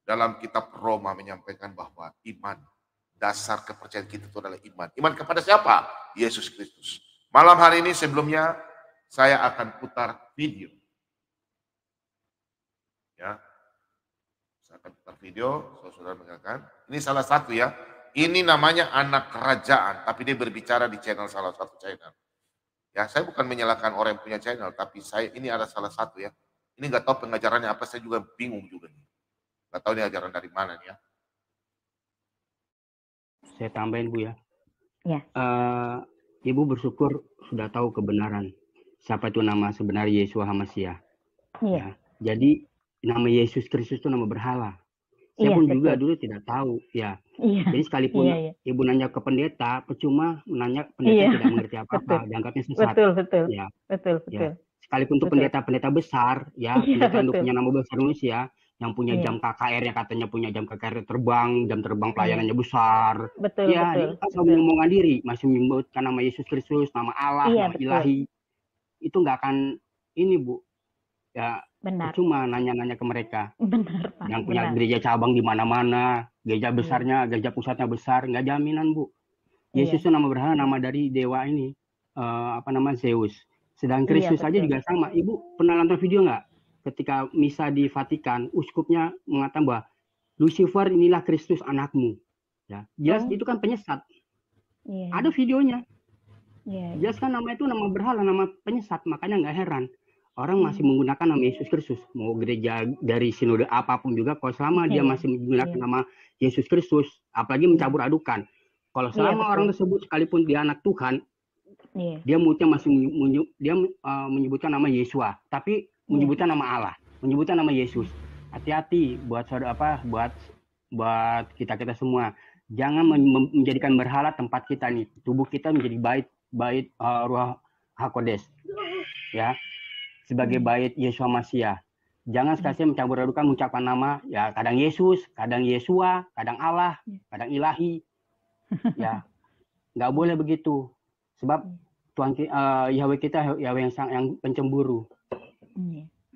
dalam kitab Roma menyampaikan bahwa iman, dasar kepercayaan kita itu adalah iman. Iman kepada siapa? Yesus Kristus. Malam hari ini sebelumnya saya akan putar video. Ya, saya akan putar video, saudara mendengarkan. Ini salah satu ya. Ini namanya anak kerajaan, tapi dia berbicara di channel salah satu channel. Ya, saya bukan menyalahkan orang yang punya channel, tapi saya ini ada salah satu ya. Ini nggak tahu pengajarannya apa, saya juga bingung juga nih. Nggak tahu ini ajaran dari mana nih ya. Saya tambahin Bu ya. Ya. Ibu bersyukur sudah tahu kebenaran. Siapa itu nama sebenarnya Yeshua HaMashiach. Iya. Ya. Jadi nama Yesus Kristus itu nama berhala. Saya pun juga dulu tidak tahu ya. Iya. Jadi sekalipun Ibu nanya ke pendeta, percuma menanya pendeta tidak mengerti apa-apa, dianggapnya sesat. Betul. Ya. Betul. Ya. Sekalipun untuk pendeta-pendeta besar, ya, pendeta untuk punya nama besar Indonesia, yang punya jam KKR, yang katanya punya jam KKR terbang, jam terbang pelayanannya besar. Betul. Ya, dia masih menyombongkan diri, masih menyebutkan nama Yesus Kristus, nama Allah, nama Ilahi. Itu nggak akan ini Bu. Ya, benar. Cuma nanya-nanya ke mereka. Benar, Pak. Yang punya gereja cabang di mana-mana, gereja besarnya, gereja pusatnya besar, nggak jaminan Bu. Yesus itu nama berhala, nama dari dewa ini, Zeus. Sedang Kristus saja juga sama. Ibu pernah nonton video nggak? Ketika misa di Vatikan, uskupnya mengatakan bahwa Lucifer inilah Kristus anakmu. Ya, jelas itu kan penyesat. Ada videonya. Jelas kan nama itu nama berhala, nama penyesat. Makanya nggak heran orang masih menggunakan nama Yesus Kristus. Mau gereja dari sinode apapun juga, kalau selama dia masih menggunakan nama Yesus Kristus, apalagi mencabur adukan. Kalau selama orang tersebut sekalipun dia anak Tuhan, dia mulutnya masih menyebutkan nama Yeshua, tapi menyebutkan nama Allah, menyebutkan nama Yesus. Hati-hati buat saudara buat kita semua. Jangan menjadikan berhala tempat kita nih. Tubuh kita menjadi bait Ruach HaKodesh. Ya. Sebagai bait Yeshua Mashiach. Jangan sekali mencampur adukan mengucapkan nama ya kadang Yesus, kadang Yeshua, kadang Allah, kadang Ilahi. Ya. Enggak boleh begitu. Sebab Tuhan Yahweh kita Yahweh yang pencemburu.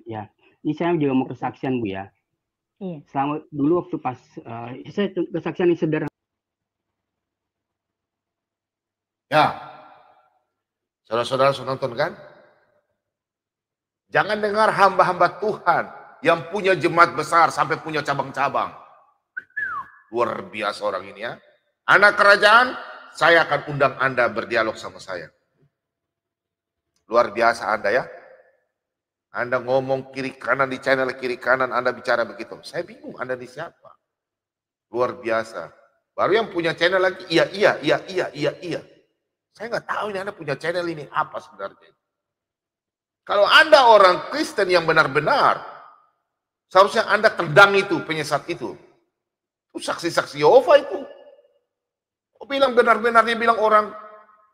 Ya, ini saya juga mau kesaksian Bu ya. Selama dulu waktu pas saya kesaksian ini sederhana. Ya, Saudara-saudara sudah nonton kan? Jangan dengar hamba-hamba Tuhan yang punya jemaat besar sampai punya cabang-cabang. Luar biasa orang ini ya. Anak kerajaan, saya akan undang Anda berdialog sama saya. Luar biasa Anda ya. Anda ngomong kiri kanan di channel kiri kanan, Anda bicara begitu. Saya bingung Anda di siapa. Luar biasa. Baru yang punya channel lagi, iya. Saya nggak tahu ini Anda punya channel ini apa sebenarnya. Kalau Anda orang Kristen yang benar-benar, seharusnya Anda tendang itu, penyesat itu. Itu saksi-saksi Yehova itu. Oh, bilang benar-benar, dia bilang orang,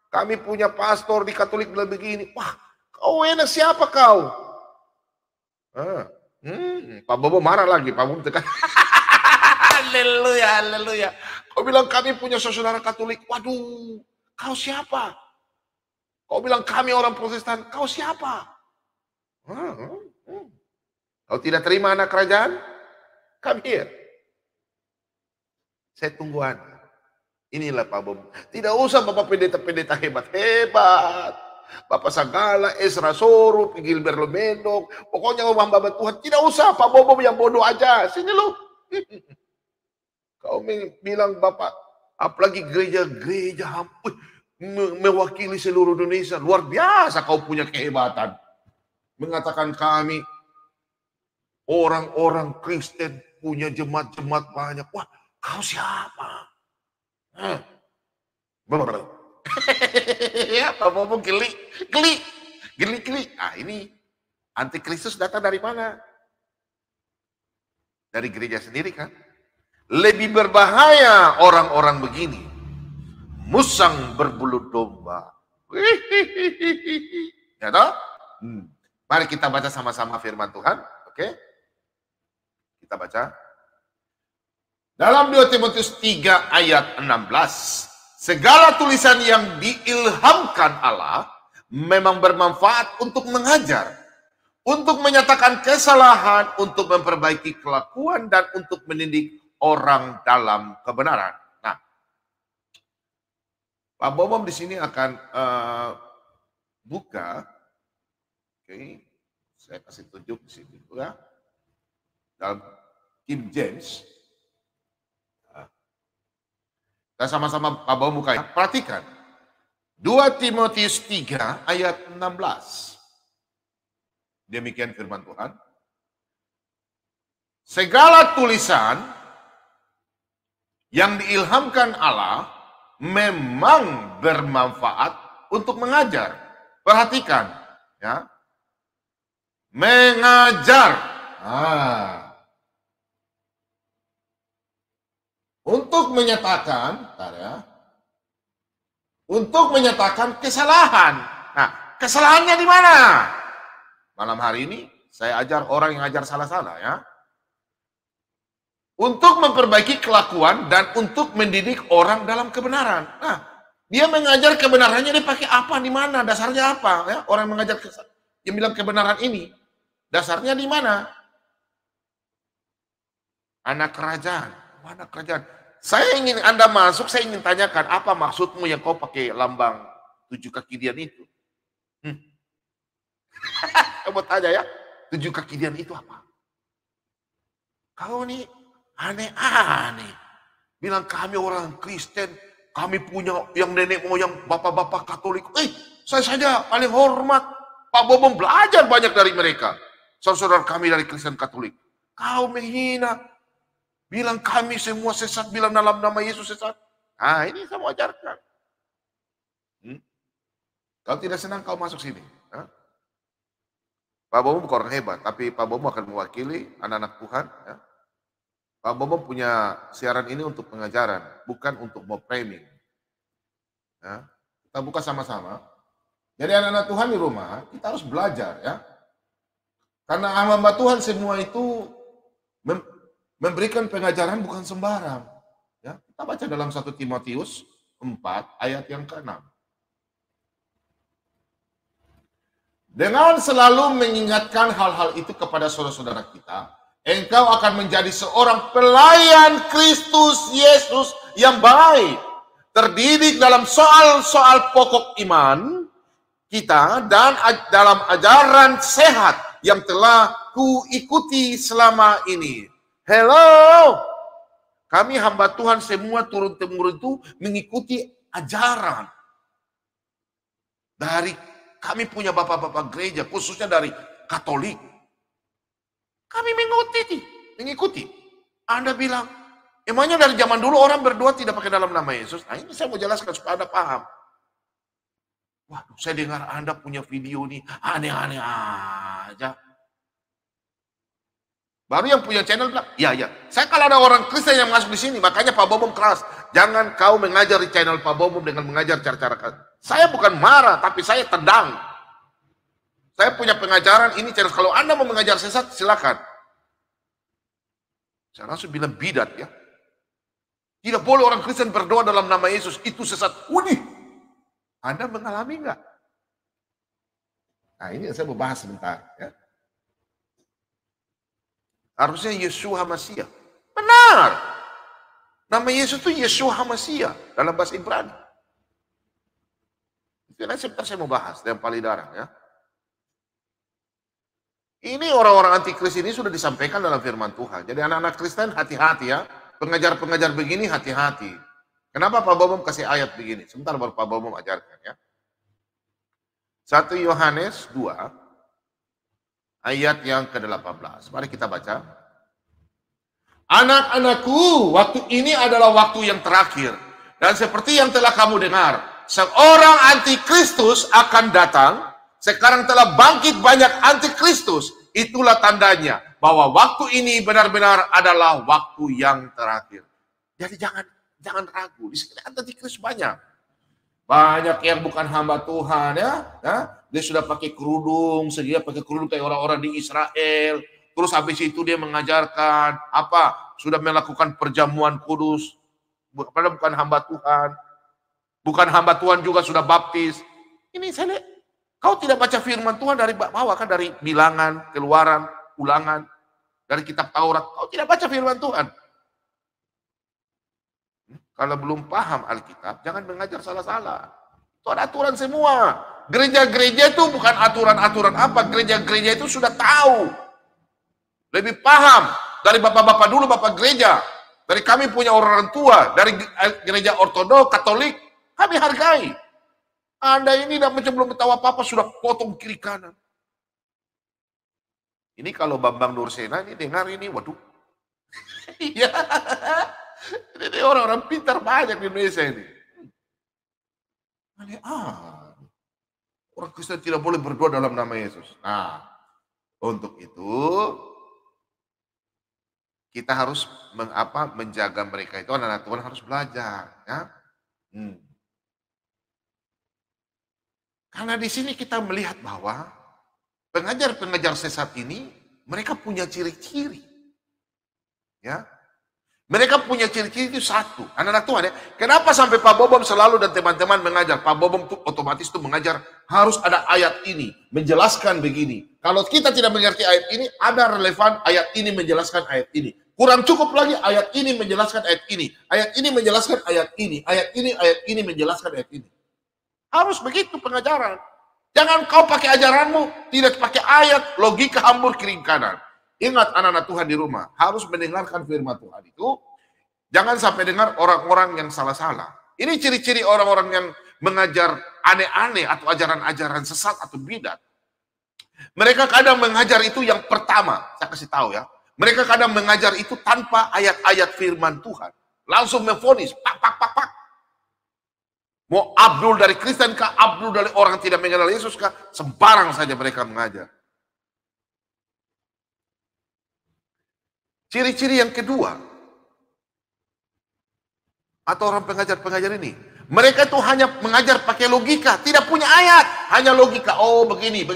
kami punya pastor di Katolik bilang begini. Wah, kau enak siapa kau? Pak Bobo marah lagi, Pak Bobo tekan. Haleluya. Kau bilang kami punya saudara Katolik. Waduh, kau siapa? Kau bilang kami orang Protestan. Kau siapa? Kau tidak terima anak kerajaan? Come here. Saya tunggu Anda. Inilah Pak Bobo. Tidak usah Bapak pendeta-pendeta hebat-hebat. Bapak Sagala, Ezra Soru, Gilbert Lomendok. Pokoknya hamba Tuhan. Tidak usah Pak Bobo yang bodoh aja. Sini lu. Kau bilang Bapak, apalagi gereja-gereja mewakili seluruh Indonesia. Luar biasa kau punya kehebatan. Mengatakan kami orang-orang Kristen punya jemaat-jemaat banyak. Wah, kau siapa? Ya, Pak Bobo geli. Ah, ini antikristus datang dari mana? Dari gereja sendiri kan? Lebih berbahaya orang-orang begini. Musang berbulu domba. Ya toh? Mari kita baca sama-sama firman Tuhan. Oke? Kita baca. Dalam 2 Timotius 3 ayat 16. Segala tulisan yang diilhamkan Allah memang bermanfaat untuk mengajar, untuk menyatakan kesalahan, untuk memperbaiki kelakuan, dan untuk mendidik orang dalam kebenaran. Nah, Pak Bobom di sini akan buka. Oke, saya kasih tunjuk di sini ya. Dalam King James. Kita sama-sama Pak Bobom buka ya. Perhatikan. 2 Timotius 3 ayat 16. Demikian firman Tuhan. Segala tulisan yang diilhamkan Allah memang bermanfaat untuk mengajar. Perhatikan, ya. Mengajar. Untuk menyatakan, untuk menyatakan kesalahan. Nah, kesalahannya di mana? Malam hari ini saya ajar orang yang ajar salah-salah ya. Untuk memperbaiki kelakuan dan untuk mendidik orang dalam kebenaran. Nah, dia mengajar kebenarannya, dia pakai apa, di mana, dasarnya apa? Ya? Orang yang mengajar, yang bilang kebenaran ini, dasarnya di mana? Anak kerajaan. Anak kerajaan. Saya ingin Anda masuk, saya ingin tanyakan, apa maksudmu yang kau pakai lambang 7 kaki dian itu? Kamu tanya ya, 7 kaki dian itu apa? Kau nih aneh-aneh. Bilang kami orang Kristen, kami punya yang nenek moyang bapak-bapak Katolik. Saya saja paling hormat. Pak Bobom belajar banyak dari mereka. Saudara-saudara kami dari Kristen Katolik. Kau menghina. Bilang kami semua sesat, bilang dalam nama Yesus sesat. Nah, ini saya mau ajarkan. Kalau tidak senang kau masuk sini. Pak Bobom bukan orang hebat, tapi Pak Bobom akan mewakili anak-anak Tuhan. Ya. Pak Bobom punya siaran ini untuk pengajaran, bukan untuk mau framing. Ya. Kita buka sama-sama. Jadi anak-anak Tuhan di rumah, kita harus belajar ya. Karena hamba Tuhan semua itu memberikan pengajaran bukan sembarang. Ya. Kita baca dalam 1 Timotius 4 ayat yang ke-6. Dengan selalu mengingatkan hal-hal itu kepada saudara-saudara kita, engkau akan menjadi seorang pelayan Kristus Yesus yang baik, terdidik dalam soal-soal pokok iman, kita dan dalam ajaran sehat yang telah kuikuti selama ini. Hello, kami hamba Tuhan semua turun-temurun itu mengikuti ajaran dari kami punya bapak-bapak gereja, khususnya dari Katolik. Kami mengikuti. Anda bilang, emangnya dari zaman dulu orang berdoa tidak pakai dalam nama Yesus? Nah ini saya mau jelaskan supaya Anda paham. Waduh, saya dengar Anda punya video nih, aneh-aneh aja. Baru yang punya channel bilang, ya. Saya kalau ada orang Kristen yang masuk di sini, makanya Pak Bobom keras. Jangan kau mengajar di channel Pak Bobom dengan mengajar cara-cara. Saya bukan marah, tapi saya tendang. Saya punya pengajaran ini channel. Kalau Anda mau mengajar sesat, silakan. Saya langsung bilang bidat ya. Tidak boleh orang Kristen berdoa dalam nama Yesus, itu sesat. Udih. Anda mengalami enggak? Nah ini saya mau bahas sebentar ya. Harusnya Yeshua Hamasiah. Benar. Nama Yesus itu Yeshua Hamasiah dalam bahasa Ibrani. Itu nanti sebentar saya mau bahas dengan palidarang ya. Ini orang-orang antikris ini sudah disampaikan dalam firman Tuhan. Jadi anak-anak Kristen hati-hati ya. Pengajar-pengajar begini hati-hati. Kenapa Pak Bobom kasih ayat begini? Sebentar baru Pak Bobom ajarkan ya. 1 Yohanes 2 ayat yang ke-18. Mari kita baca. Anak-anakku, waktu ini adalah waktu yang terakhir. Dan seperti yang telah kamu dengar, seorang antikristus akan datang. Sekarang telah bangkit banyak antikristus. Itulah tandanya bahwa waktu ini benar-benar adalah waktu yang terakhir. Jadi jangan ragu. Di sini antikristus banyak. Banyak yang bukan hamba Tuhan ya. Dia sudah pakai kerudung, dia pakai kerudung kayak orang-orang di Israel. Terus habis itu dia mengajarkan apa? Sudah melakukan perjamuan kudus. Padahal bukan hamba Tuhan. Bukan hamba Tuhan juga sudah baptis. Ini saya lihat. Kau tidak baca firman Tuhan dari bawah kan, dari Bilangan, Keluaran, Ulangan, dari kitab Taurat. Kau tidak baca firman Tuhan. Kalau belum paham Alkitab, jangan mengajar salah-salah. Itu ada aturan semua. Gereja-gereja itu bukan aturan-aturan apa. Gereja-gereja itu sudah tahu. Lebih paham dari bapak-bapak dulu, bapak gereja. Dari kami punya orang tua, dari gereja ortodok, Katolik, kami hargai. Anda ini macam belum tahu apa-apa, sudah potong kiri kanan. Ini kalau Bambang Nursena ini dengar ini, waduh. Iya. Ini orang-orang pintar banyak di Indonesia ini. Orang Kristen tidak boleh berdoa dalam nama Yesus. Nah, untuk itu kita harus menjaga mereka itu, anak-anak Tuhan harus belajar. Ya? Karena di sini kita melihat bahwa pengajar-pengajar sesat ini mereka punya ciri-ciri. Ya. Mereka punya ciri-ciri itu satu. Anak-anak Tuhan ya. Kenapa sampai Pak Bobom selalu dan teman-teman mengajar? Pak Bobom tuh otomatis tuh mengajar harus ada ayat ini menjelaskan begini. Kalau kita tidak mengerti ayat ini, ada relevan ayat ini menjelaskan ayat ini. Kurang cukup lagi ayat ini menjelaskan ayat ini. Ayat ini menjelaskan ayat ini. Ayat ini menjelaskan ayat ini. Harus begitu pengajaran. Jangan kau pakai ajaranmu, tidak pakai ayat, logika hambur kiri kanan. Ingat anak-anak Tuhan di rumah, harus mendengarkan firman Tuhan itu. Jangan sampai dengar orang-orang yang salah-salah. Ini ciri-ciri orang-orang yang mengajar aneh-aneh atau ajaran-ajaran sesat atau bidat. Mereka kadang mengajar itu yang pertama, saya kasih tahu ya. Mereka kadang mengajar itu tanpa ayat-ayat firman Tuhan. Langsung memvonis, pak. Mau Abdul dari Kristen kah, Abdul dari orang tidak mengenal Yesus kah, sembarang saja mereka mengajar. Ciri-ciri yang kedua, atau orang pengajar-pengajar ini, mereka itu hanya mengajar pakai logika, tidak punya ayat, hanya logika. Oh begini,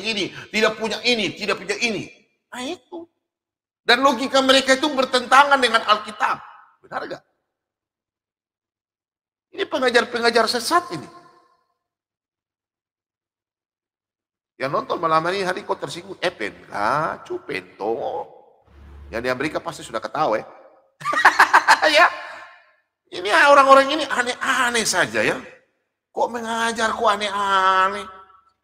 tidak punya ini, tidak punya ini. Nah itu. Dan logika mereka itu bertentangan dengan Alkitab. Benar gak? Ini pengajar-pengajar sesat ini. Yang nonton malam hari kok tersinggung. Cupen toh. Yang di Amerika pasti sudah ketawa ya. Ya. Ini orang-orang ini aneh-aneh saja ya. Kok mengajar kok aneh-aneh.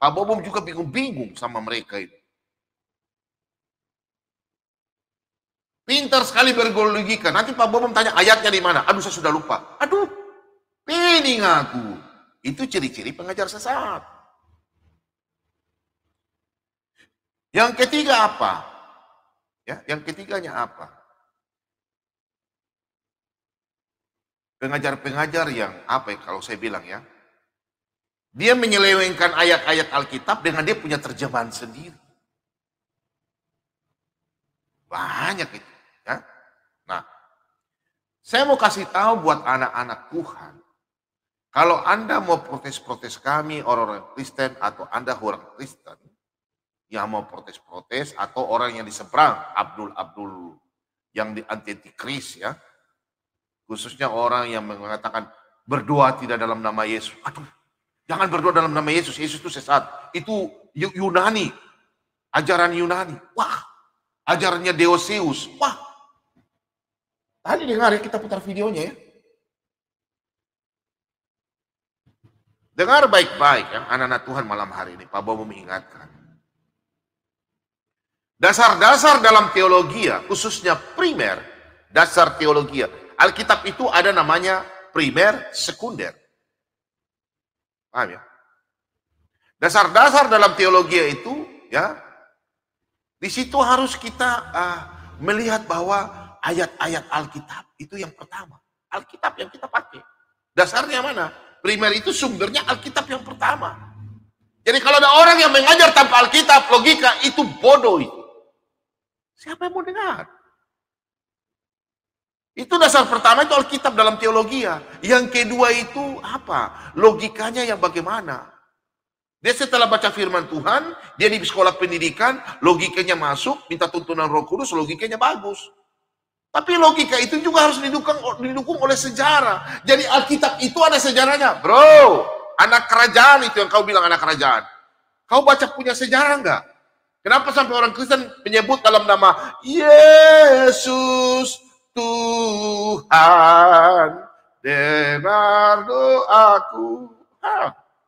Pak Bobom juga bingung-bingung sama mereka itu. Pintar sekali berlogika. Nanti Pak Bobom tanya ayatnya di mana. Aduh, saya sudah lupa. Aduh, pening aku. Itu ciri-ciri pengajar sesat. Yang ketiga apa? Ya, yang ketiganya apa? Pengajar-pengajar yang apa ya kalau saya bilang ya. Dia menyelewengkan ayat-ayat Alkitab dengan dia punya terjemahan sendiri. Banyak itu. Ya. Nah, saya mau kasih tahu buat anak-anak Tuhan. Kalau Anda mau protes-protes kami, orang-orang Kristen, atau Anda orang Kristen, yang mau protes-protes, atau orang yang di seberang, Abdul, yang di anti-kris ya, khususnya orang yang mengatakan, berdoa tidak dalam nama Yesus. Aduh, jangan berdoa dalam nama Yesus, Yesus itu sesat. Itu Yunani, ajaran Yunani. Wah, ajarannya Deoseus. Wah, tadi dengar ya, kita putar videonya ya. Dengar baik-baik ya, anak-anak Tuhan malam hari ini. Pak Bobo mengingatkan. Dasar-dasar dalam teologi, khususnya primer, dasar teologi. Alkitab itu ada namanya primer, sekunder. Paham ya? Dasar-dasar dalam teologi itu, ya, di situ harus kita melihat bahwa ayat-ayat Alkitab itu yang pertama. Alkitab yang kita pakai. Dasarnya mana? Primer itu sumbernya Alkitab yang pertama. Jadi kalau ada orang yang mengajar tanpa Alkitab, logika itu bodoh itu. Siapa yang mau dengar? Itu dasar pertama itu Alkitab dalam teologi. Yang kedua itu apa? Logikanya yang bagaimana? Dia setelah baca firman Tuhan, dia di sekolah pendidikan, logikanya masuk, minta tuntunan Roh Kudus, logikanya bagus. Tapi logika itu juga harus didukung oleh sejarah. Jadi Alkitab itu ada sejarahnya. Bro, anak kerajaan itu yang kau bilang anak kerajaan. Kau baca punya sejarah enggak? Kenapa sampai orang Kristen menyebut dalam nama Yesus Tuhan, dengar doaku.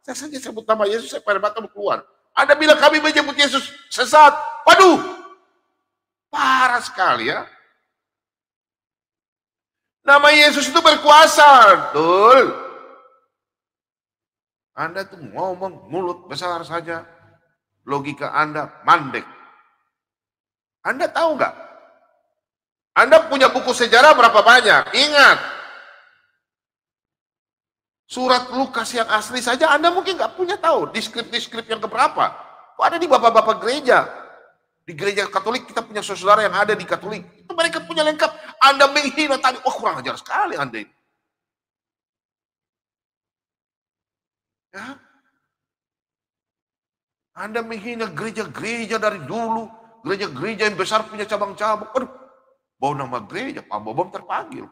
Saya saja sebut nama Yesus, saya pada mata mau keluar. Anda bilang kami menyebut Yesus sesat. Waduh, parah sekali ya. Nama Yesus itu berkuasa, betul. Anda tuh ngomong mulut besar saja, logika Anda mandek. Anda tahu nggak? Anda punya buku sejarah berapa banyak? Ingat, surat Lukas yang asli saja Anda mungkin nggak punya tahu. Deskrip yang keberapa? Kok ada di bapak-bapak gereja? Di gereja Katolik kita punya saudara yang ada di Katolik. Itu mereka punya lengkap. Anda menghina tadi. Oh, kurang ajar sekali Anda ini. Ya. Anda menghina gereja-gereja dari dulu. Gereja-gereja yang besar punya cabang-cabang. Aduh, bau nama gereja. Pak Bobom terpanggil.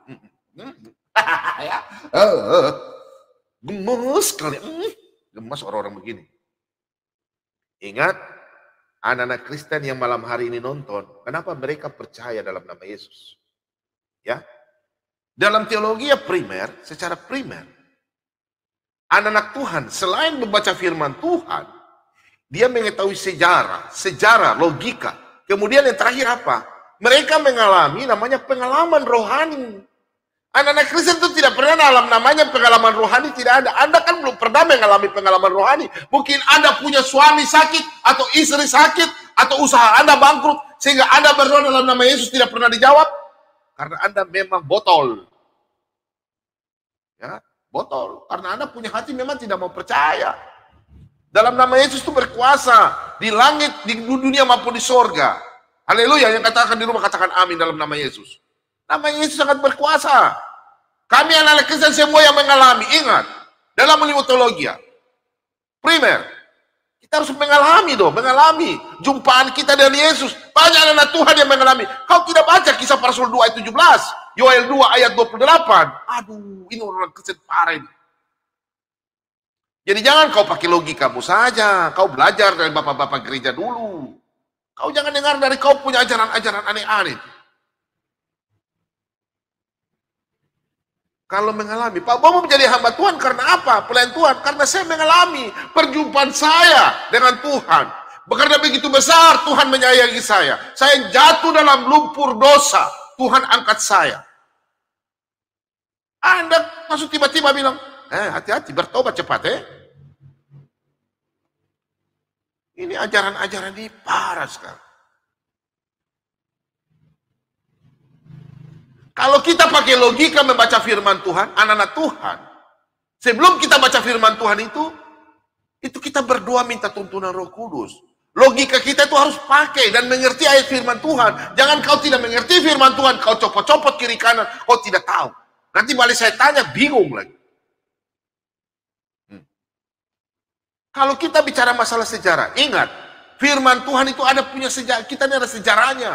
Ya. Gemes sekali. Gemes orang-orang begini. Ingat, anak-anak Kristen yang malam hari ini nonton, kenapa mereka percaya dalam nama Yesus? Ya, dalam teologi primer, secara primer, anak-anak Tuhan selain membaca firman Tuhan, dia mengetahui sejarah, logika. Kemudian yang terakhir apa? Mereka mengalami namanya pengalaman rohani. Anak-anak Kristen itu tidak pernah dalam namanya pengalaman rohani, tidak ada. Anda kan belum pernah mengalami pengalaman rohani. Mungkin Anda punya suami sakit, atau istri sakit, atau usaha Anda bangkrut, sehingga Anda berdoa dalam nama Yesus tidak pernah dijawab. Karena Anda memang botol. Ya, botol. Karena Anda punya hati memang tidak mau percaya. Dalam nama Yesus itu berkuasa. Di langit, di dunia maupun di sorga. Haleluya, yang katakan di rumah katakan amin dalam nama Yesus. Nama Yesus sangat berkuasa. Kami anak-anak Kristen semua yang mengalami, ingat, dalam ilmu teologi, primer, kita harus mengalami mengalami jumpaan kita dengan Yesus. Banyak anak Tuhan yang mengalami. Kau tidak baca Kisah para Rasul 2 ayat 17, Yoel 2 ayat 28. Aduh, ini orang Kristen parah ini. Jadi jangan kau pakai logikamu saja. Kau belajar dari bapak-bapak gereja dulu. Kau jangan dengar dari kau punya ajaran-ajaran aneh-aneh. Kalau mengalami, Pak Bobo menjadi hamba Tuhan karena apa? Pelayan Tuhan, karena saya mengalami perjumpaan saya dengan Tuhan. Karena begitu besar Tuhan menyayangi saya. Saya jatuh dalam lumpur dosa, Tuhan angkat saya. Anda masuk tiba-tiba bilang, hati-hati, bertobat cepat Ini ajaran-ajaran ini parah sekali. Kalau kita pakai logika membaca firman Tuhan, anak-anak Tuhan, sebelum kita baca firman Tuhan itu kita berdoa minta tuntunan Roh Kudus. Logika kita itu harus pakai dan mengerti ayat firman Tuhan. Jangan kau tidak mengerti firman Tuhan, kau copot-copot kiri kanan, kau tidak tahu. Nanti balik saya tanya, bingung lagi. Kalau kita bicara masalah sejarah, ingat, firman Tuhan itu ada punya sejarah, kita ini ada sejarahnya.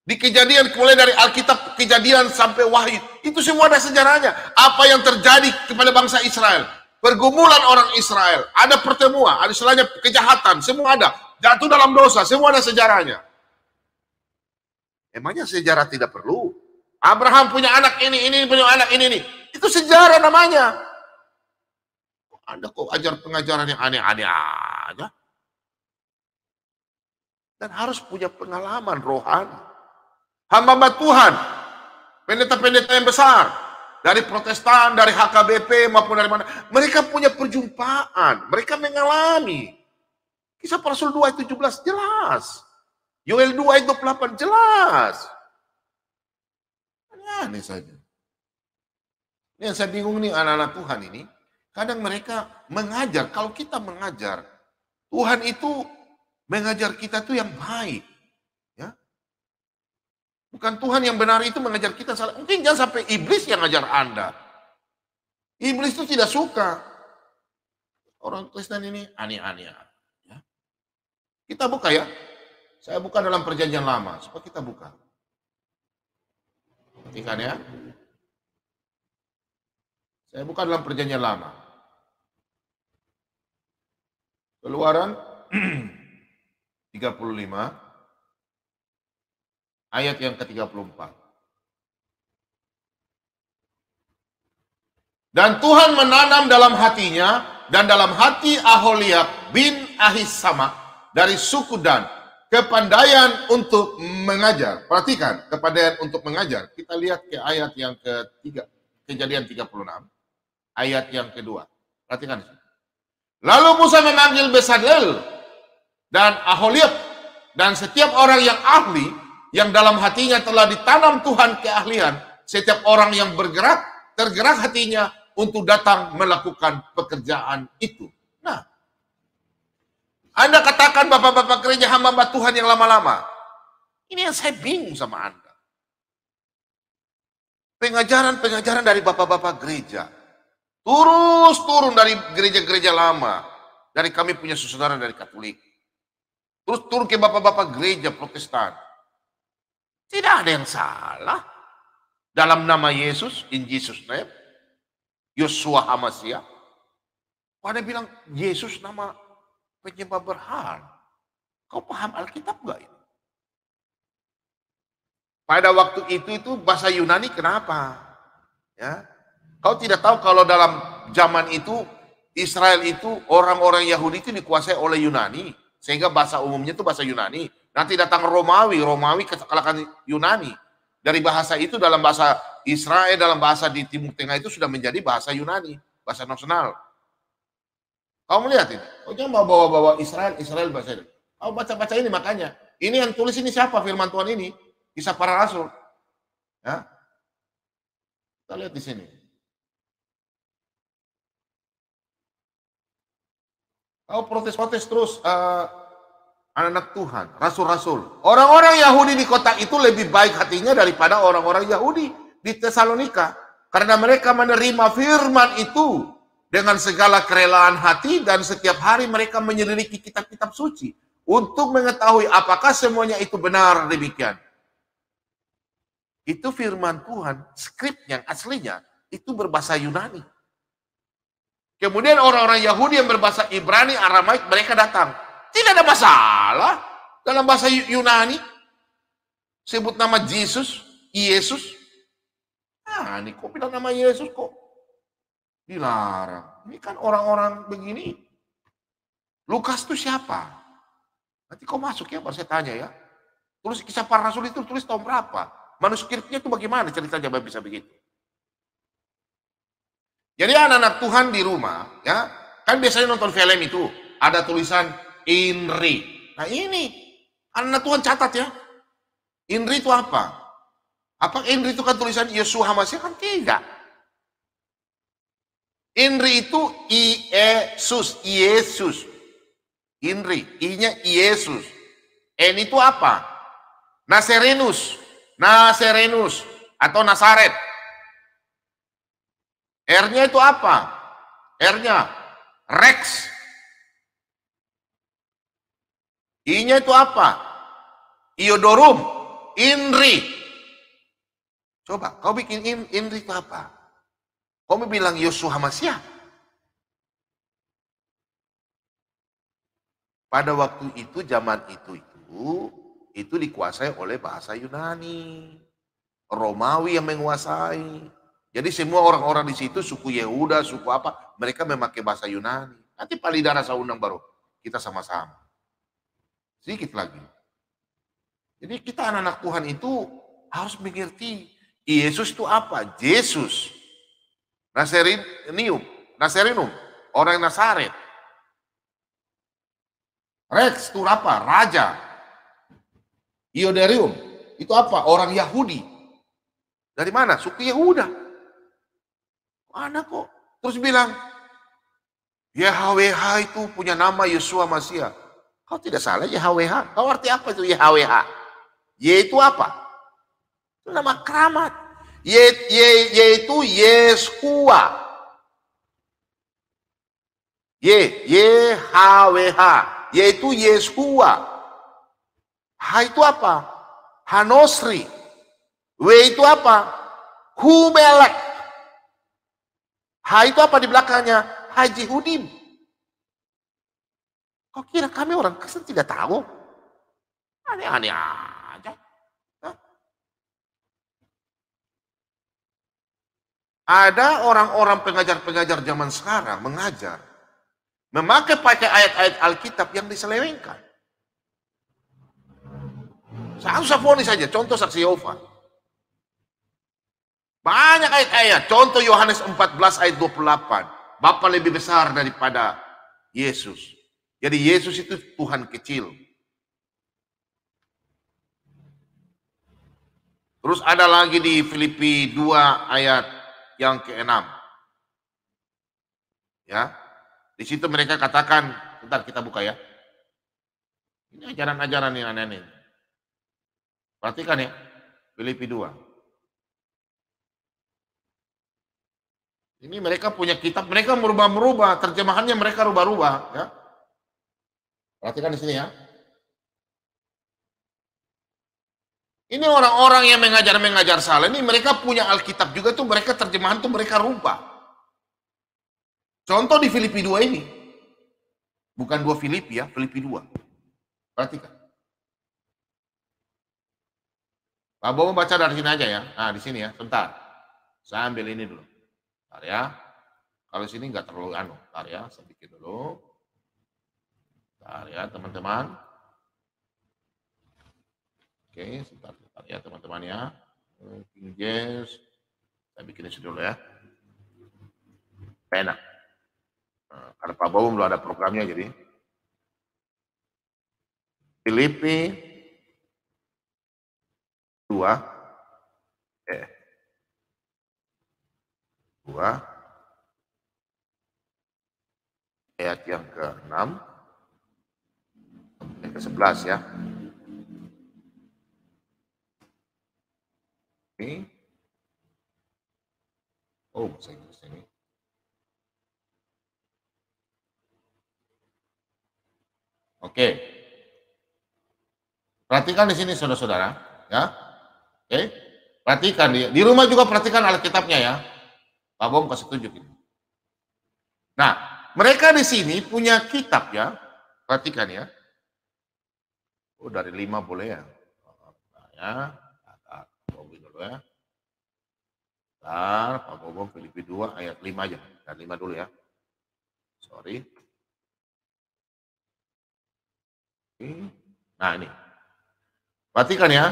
Di Kejadian, mulai dari Alkitab, Kejadian sampai Wahyu, itu semua ada sejarahnya. Apa yang terjadi kepada bangsa Israel, pergumulan orang Israel, ada pertemuan, ada istilahnya kejahatan, semua ada. Jatuh dalam dosa, semua ada sejarahnya. Emangnya sejarah tidak perlu? Abraham punya anak ini punya anak ini. Itu sejarah namanya. Anda kok ajar pengajaran yang aneh-aneh aja? Dan harus punya pengalaman rohani. Hamba-hamba Tuhan, pendeta-pendeta yang besar, dari Protestan, dari HKBP maupun dari mana, mereka punya perjumpaan, mereka mengalami. Kisah para Rasul 2 ayat 17 jelas. Yoel 2 ayat 28 jelas. Aneh saja. Ini yang saya bingung nih anak-anak Tuhan ini. Kadang mereka mengajar, kalau kita mengajar, Tuhan itu mengajar kita tuh yang baik. Ya. Bukan Tuhan yang benar itu mengajar kita salah. Mungkin jangan sampai iblis yang ngajar Anda. Iblis itu tidak suka. Orang Kristen ini aneh-aneh. Ya. Kita buka ya. Saya buka dalam perjanjian lama. Supaya kita buka. Perhatikan ya. Saya buka dalam perjanjian lama. Keluaran 35 ayat yang ke-34. Dan Tuhan menanam dalam hatinya dan dalam hati Aholiab bin Ahisama dari suku Dan kepandaian untuk mengajar. Perhatikan, kepandaian untuk mengajar. Kita lihat ke ayat yang ketiga, Kejadian 36, ayat yang kedua. Perhatikan. Lalu Musa memanggil Bezalel dan Aholiab dan setiap orang yang ahli yang dalam hatinya telah ditanam Tuhan keahlian, setiap orang yang tergerak hatinya untuk datang melakukan pekerjaan itu. Nah, Anda katakan bapak-bapak gereja hamba-hamba Tuhan yang lama-lama. Ini yang saya bingung sama Anda. Pengajaran-pengajaran dari bapak-bapak gereja. Terus turun dari gereja-gereja lama. Dari kami punya saudara dari Katolik. Terus turun ke bapak-bapak gereja Protestan. Tidak ada yang salah. Dalam nama Yesus, in Jesus name, Yosua Hamasia. Pada bilang, Yesus nama penyembah berhala. Kau paham Alkitab gak ini? Pada waktu itu bahasa Yunani kenapa? Ya. Kau tidak tahu kalau dalam zaman itu, Israel itu, orang-orang Yahudi itu dikuasai oleh Yunani. Sehingga bahasa umumnya itu bahasa Yunani. Nanti datang Romawi kalahkan Yunani. Dari bahasa itu dalam bahasa Israel, dalam bahasa di Timur Tengah itu sudah menjadi bahasa Yunani, bahasa nasional. Kau melihat ini? Kau jangan bawa-bawa Israel bahasa ini. Kau baca-baca ini makanya. Ini yang tulis ini siapa firman Tuhan ini? Kisah para Rasul. Ya. Kita lihat di sini. Kau protes-protes terus anak-anak Tuhan, rasul-rasul. Orang-orang Yahudi di kota itu lebih baik hatinya daripada orang-orang Yahudi di Tesalonika. Karena mereka menerima firman itu dengan segala kerelaan hati dan setiap hari mereka menyelidiki kitab-kitab suci untuk mengetahui apakah semuanya itu benar demikian. Itu firman Tuhan, skrip yang aslinya itu berbahasa Yunani. Kemudian orang-orang Yahudi yang berbahasa Ibrani, Aramaik, mereka datang. Tidak ada masalah dalam bahasa Yunani. Sebut nama Yesus. Ini kok bilang nama Yesus kok dilarang. Ini kan orang-orang begini. Lukas itu siapa? Nanti kau masuk ya, baru saya tanya ya. Tulis Kisah Para Rasul itu tulis tahun berapa? Manuskripnya itu bagaimana ceritanya bisa begitu? Jadi anak-anak Tuhan di rumah, ya, kan biasanya nonton film itu ada tulisan INRI. Nah ini anak-anak Tuhan catat ya. INRI itu apa? Apa INRI itu kan tulisan Yeshua Hamasiah? Kan tidak. INRI itu Yesus, Yesus. INRI, I-nya Yesus. N itu apa? Nazarenus, Nazarenus atau Nazaret. R-nya itu apa? R-nya Rex. I-nya itu apa? Iodorum, INRI. Coba, kau bikin INRI itu apa? Kau mau bilang Yeshua Hamasiah? Pada waktu itu, zaman itu dikuasai oleh bahasa Yunani. Romawi yang menguasai. Jadi semua orang-orang di situ, suku Yehuda, suku apa, mereka memakai bahasa Yunani. Nanti Palidara saya undang baru, kita sama-sama. Sedikit lagi. Jadi kita anak-anak Tuhan itu harus mengerti, Yesus itu apa? Yesus. Nazarenum, orang Nazaret. Rex itu apa? Raja. Ioderium itu apa? Orang Yahudi. Dari mana? Suku Yehuda. Mana kok? Terus bilang, YHWH itu punya nama Yeshua Mashiach. Kau tidak salah YHWH. Kau arti apa itu YHWH? Y itu apa? Itu nama keramat. Y itu Yeshua. YHWH. Yaitu Yeshua. H itu apa? Hanosri. W itu apa? Humelek. H itu apa di belakangnya? Haji Hudim. Kau kira kami orang Kristen tidak tahu? Aneh-aneh aja. Hah? Ada orang-orang pengajar-pengajar zaman sekarang mengajar. Memakai ayat-ayat Alkitab yang diselewengkan. Saya fonis saja, contoh saksi Yehova. Banyak ayat-ayat, contoh Yohanes 14 ayat 28. Bapa lebih besar daripada Yesus. Jadi Yesus itu Tuhan kecil. Terus ada lagi di Filipi 2 ayat yang ke-6. Ya. Di situ mereka katakan, bentar kita buka ya. Ini ajaran-ajaran yang aneh-aneh. Perhatikan ya, Filipi 2. Ini mereka punya kitab, mereka merubah-merubah, terjemahannya mereka rubah-rubah. Ya. Perhatikan di sini ya. Ini orang-orang yang mengajar salah, ini mereka punya Alkitab juga tuh, mereka terjemahan tuh mereka rubah. Contoh di Filipi 2 ini. Bukan 2 Filipi ya, Filipi 2. Perhatikan. Pak Bowo baca dari sini aja ya. Nah, di sini ya, sebentar. Saya ambil ini dulu. Bentar ya. Kalau sini nggak terlalu bentar ya, saya bikin dulu. Bentar ya, teman-teman. Oke, sebentar ya, teman-teman ya. King James. Saya bikin ini dulu ya. Enak. Nah, karena Pak Bowo belum ada programnya jadi. Filipi 2 ayat yang ke-6 yang ke-11 ya. Ini bahasa Inggris ini. Oke. Perhatikan di sini saudara-saudara, ya. Oke. Perhatikan di rumah juga perhatikan Alkitabnya ya. Pak Bom kasih tunjuk ini. Nah, mereka di sini punya kitab ya. Perhatikan ya. Dari 5 boleh ya. Nah, ya. Dulu ya. Pak Bobom Filipi 2 ayat 5 aja. Dan 5 dulu ya. Sorry. Nah ini. Perhatikan ya.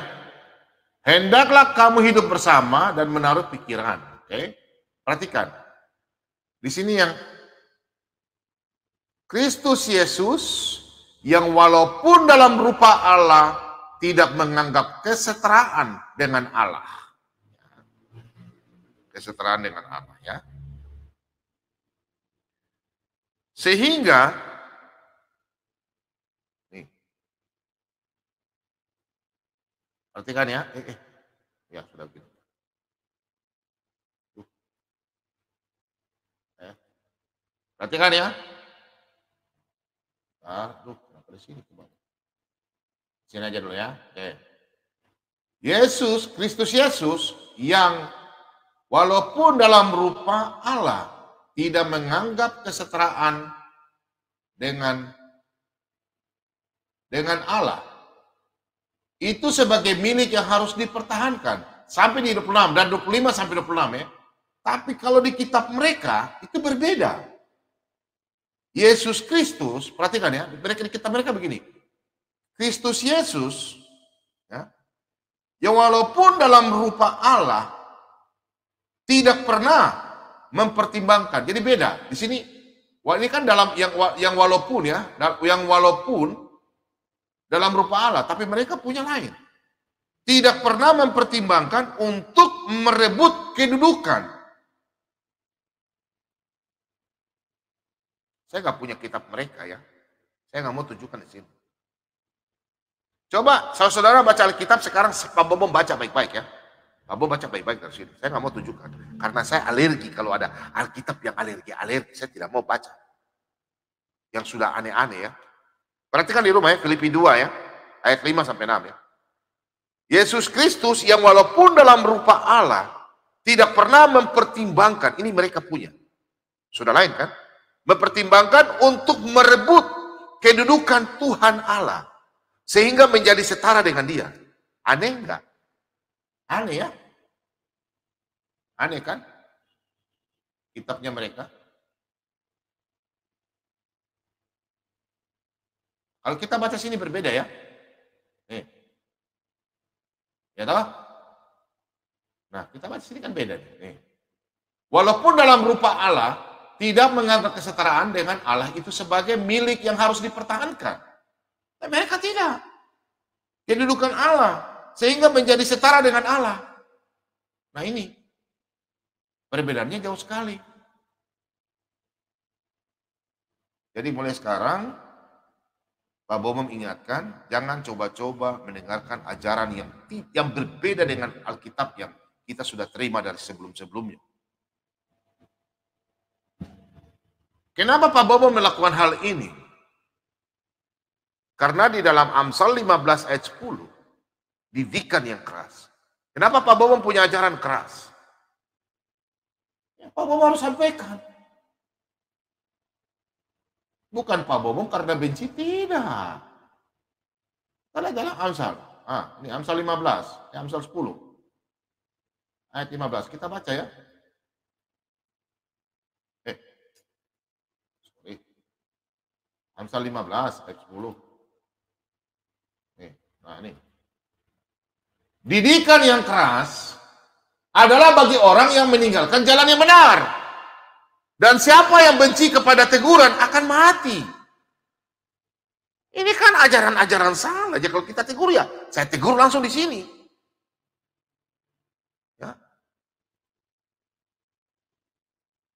Hendaklah kamu hidup bersama dan menaruh pikiran. Oke. Perhatikan. Di sini yang Kristus Yesus yang walaupun dalam rupa Allah tidak menganggap kesetaraan dengan Allah. Kesetaraan dengan Allah ya. Sehingga nih. Perhatikan ya. Ya, sudah begitu. Perhatikan ya. Kenapa di sini kembali? Sini aja dulu ya. Oke. Yesus, Kristus Yesus yang walaupun dalam rupa Allah tidak menganggap kesetaraan dengan Allah itu sebagai milik yang harus dipertahankan sampai di 26 dan 25 sampai 26 ya. Tapi kalau di kitab mereka itu berbeda. Yesus Kristus, perhatikan ya, mereka di kitab mereka begini. Kristus Yesus ya, yang walaupun dalam rupa Allah tidak pernah mempertimbangkan. Jadi beda. Di sini ini kan dalam yang walaupun ya, yang walaupun dalam rupa Allah, tapi mereka punya lain. Tidak pernah mempertimbangkan untuk merebut kedudukan. Saya nggak punya kitab mereka ya. Saya nggak mau tunjukkan di sini. Coba saudara baca Alkitab sekarang, Pak Bobom baca baik-baik ya. Pak Bobom baca baik-baik dari sini. Saya nggak mau tunjukkan. Karena saya alergi kalau ada Alkitab yang alergi. Saya tidak mau baca. Yang sudah aneh-aneh ya. Perhatikan di rumah ya, Filipi 2 ya. Ayat 5 sampai 6 ya. Yesus Kristus yang walaupun dalam rupa Allah tidak pernah mempertimbangkan. Ini mereka punya. Sudah lain kan? Mempertimbangkan untuk merebut kedudukan Tuhan Allah sehingga menjadi setara dengan Dia. Aneh enggak? Aneh ya? Aneh kan? Kitabnya mereka. Kalau kita baca sini berbeda ya. Ya toh? Nah, kita baca sini kan beda nih. Walaupun dalam rupa Allah tidak menganggap kesetaraan dengan Allah itu sebagai milik yang harus dipertahankan. Tapi mereka tidak. Kedudukan Allah sehingga menjadi setara dengan Allah. Nah ini perbedaannya jauh sekali. Jadi mulai sekarang Pak Bobom ingatkan, jangan coba-coba mendengarkan ajaran yang berbeda dengan Alkitab yang kita sudah terima dari sebelum-sebelumnya. Kenapa Pak Bobom melakukan hal ini? Karena di dalam Amsal 15 ayat 10, didikan yang keras. Kenapa Pak Bobom punya ajaran keras? Ya, Pak Bobom harus sampaikan. Bukan Pak Bobom karena benci, tidak. Karena dalam Amsal. Ini Amsal 15, Amsal 10. Ayat 15, kita baca ya. Amsal 15 ayat 10. Nah ini. Didikan yang keras adalah bagi orang yang meninggalkan jalan yang benar. Dan siapa yang benci kepada teguran akan mati. Ini kan ajaran-ajaran salah. Jadi kalau kita tegur ya, saya tegur langsung di sini. Ya.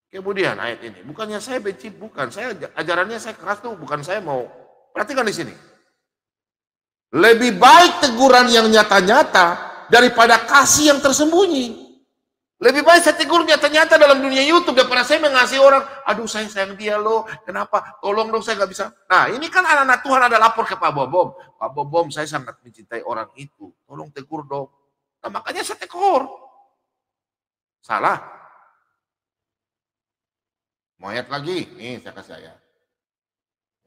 Kemudian ayat ini, bukannya saya benci, bukan. Saya ajarannya saya keras tuh, bukan saya mau. Perhatikan di sini. Lebih baik teguran yang nyata-nyata daripada kasih yang tersembunyi. Lebih baik saya tegur nyata-nyata dalam dunia YouTube daripada saya mengasihi orang. Aduh saya sayang dia loh, kenapa? Tolong dong saya nggak bisa. Nah ini kan anak-anak Tuhan ada lapor ke Pak Bobom. Pak Bobom saya sangat mencintai orang itu. Tolong tegur dong. Nah makanya saya tegur. Salah. Mau ayat lagi? Nih saya kasih ayat.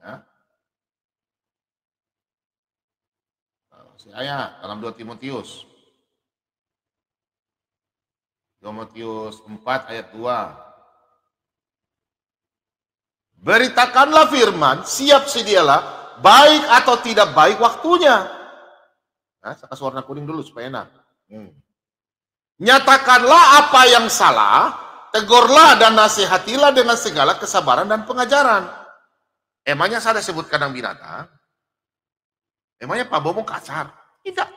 Ya. Kasih ayat dalam 2 Timotius. Timotius 4 ayat 2. Beritakanlah firman, siap sedialah, baik atau tidak baik waktunya. Nah, saya kasih warna kuning dulu supaya enak. Nyatakanlah apa yang salah, tegurlah dan nasihatilah dengan segala kesabaran dan pengajaran. Emangnya saya sebut kadang binatang? Emangnya Pak Bobo kasar? Tidak,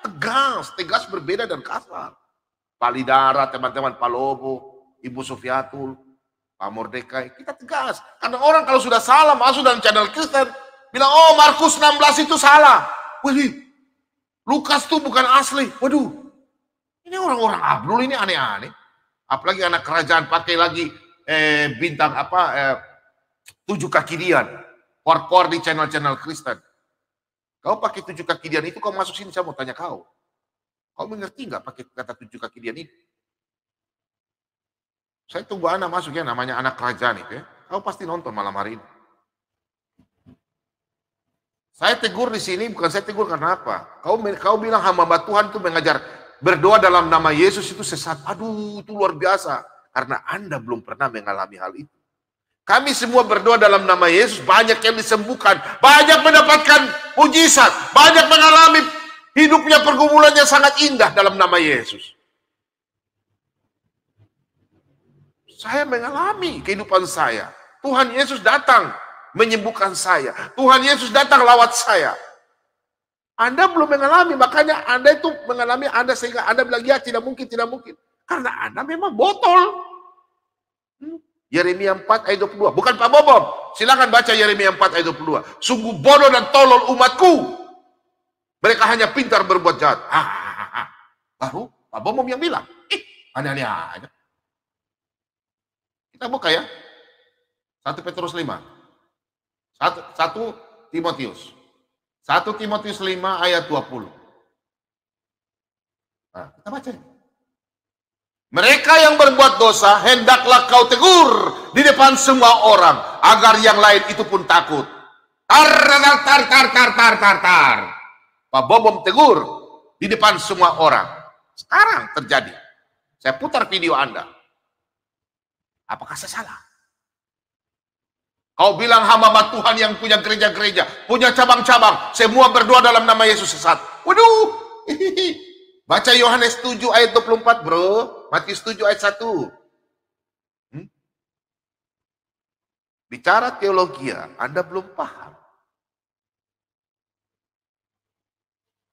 tegas berbeda dan kasar. Pak Lidara, teman-teman, Pak Lobo, Ibu Sofiatul, Pak Mordekai, kita tegas. Karena orang kalau sudah salah masuk dalam channel Kristen, bilang, oh Markus 16 itu salah. Wih, Lukas itu bukan asli. Waduh, ini orang-orang Abdul ini aneh-aneh. Apalagi anak kerajaan pakai lagi bintang apa 7 kaki dian. Kor-kor di channel-channel Kristen. Kau pakai 7 kaki dian itu, kau masuk sini, saya mau tanya kau. Kau mengerti nggak pakai kata 7 kaki dian itu? Saya tunggu anak masuk ya, namanya anak kerajaan itu ya. Kau pasti nonton malam hari ini. Saya tegur di sini, bukan saya tegur karena apa? Kau bilang hamba Tuhan itu mengajar berdoa dalam nama Yesus itu sesat. Aduh, itu luar biasa. Karena Anda belum pernah mengalami hal itu. Kami semua berdoa dalam nama Yesus, banyak yang disembuhkan, banyak mendapatkan mujizat, banyak mengalami hidupnya pergumulannya sangat indah dalam nama Yesus. Saya mengalami kehidupan saya. Tuhan Yesus datang menyembuhkan saya. Tuhan Yesus datang lawat saya. Anda belum mengalami, makanya Anda itu mengalami Anda sehingga Anda bilang, ya tidak mungkin, tidak mungkin. Karena Anda memang botol. Yeremia 4 ayat 22. Bukan Pak Bobom. Silakan baca Yeremia 4 ayat 22. Sungguh bodoh dan tolol umatku. Mereka hanya pintar berbuat jahat. Baru Pak Bobom yang bilang. Aneh-aneh aja. Kita buka ya. 1 Petrus 5. 1 Timotius. 1 Timotius 5 ayat 20. Nah, kita baca. Mereka yang berbuat dosa, hendaklah kau tegur di depan semua orang, agar yang lain itu pun takut. Tar. Pak Bobom tegur di depan semua orang. Sekarang terjadi. Saya putar video Anda. Apakah saya salah? Kau bilang hamba Tuhan yang punya gereja-gereja, punya cabang-cabang, semua berdoa dalam nama Yesus sesat. Waduh, baca Yohanes 7 ayat 24 bro, Matius 7 ayat 1. Bicara teologi, Anda belum paham.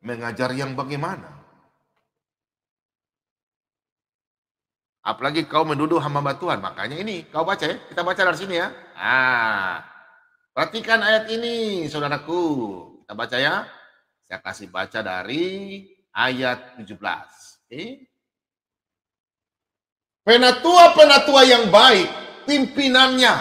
Mengajar yang bagaimana? Apalagi kau menuduh hamba Tuhan. Makanya ini, kau baca ya. Kita baca dari sini ya. Perhatikan ayat ini, saudaraku. Kita baca ya. Saya kasih baca dari ayat 17. Penatua-penatua yang baik, pimpinannya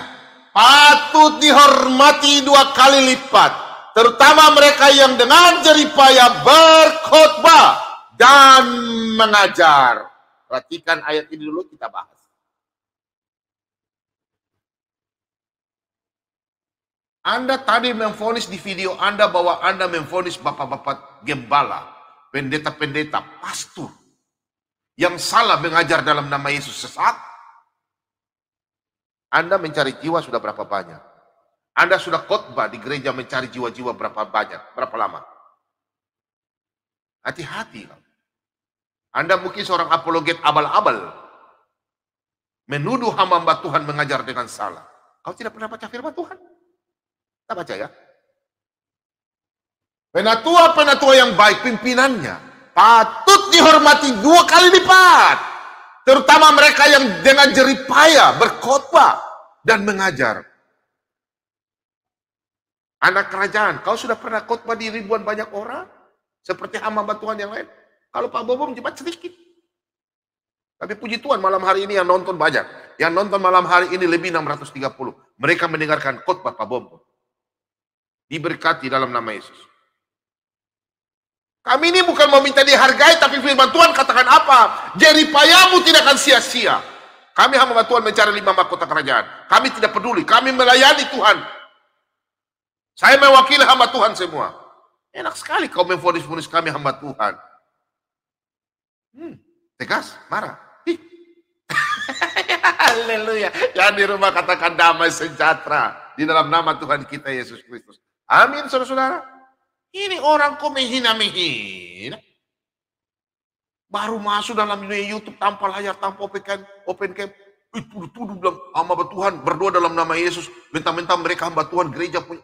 patut dihormati 2 kali lipat. Terutama mereka yang dengan jeripaya berkhotbah dan mengajar. Perhatikan ayat ini dulu, kita bahas. Anda tadi memvonis di video Anda bahwa Anda memvonis bapak-bapak gembala, pendeta-pendeta, pastor yang salah mengajar dalam nama Yesus sesat. Anda mencari jiwa sudah berapa banyak? Anda sudah khotbah di gereja mencari jiwa-jiwa berapa banyak? Berapa lama? Hati-hati. Anda mungkin seorang apologet abal-abal, menuduh hamba Tuhan mengajar dengan salah. Kau tidak pernah baca firman Tuhan? Kita baca ya. Penatua-penatua yang baik, pimpinannya patut dihormati 2 kali lipat. Terutama mereka yang dengan jeripaya berkhotbah dan mengajar. Anak kerajaan, kau sudah pernah khotbah di ribuan banyak orang? Seperti hamba Tuhan yang lain? Kalau Pak Bobom cuma sedikit. Tapi puji Tuhan malam hari ini yang nonton banyak. Yang nonton malam hari ini lebih 630. Mereka mendengarkan khotbah Pak Bobom. Diberkati dalam nama Yesus. Kami ini bukan meminta dihargai, tapi firman Tuhan katakan apa? Jeripayamu tidak akan sia-sia. Kami hamba Tuhan mencari 5 mahkota kerajaan. Kami tidak peduli, kami melayani Tuhan. Saya mewakili hamba Tuhan semua. Enak sekali kau memvonis-vonis kami hamba Tuhan. Tegas, marah. Haleluya. Yang di rumah katakan damai sejahtera di dalam nama Tuhan kita Yesus Kristus. Amin, saudara-saudara. Ini orang kok menghina-menghina. Baru masuk dalam dunia YouTube tanpa layar, tanpa open cam. Tuduh bilang hamba Tuhan berdoa dalam nama Yesus. Mentang-mentang mereka hamba Tuhan, gereja punya.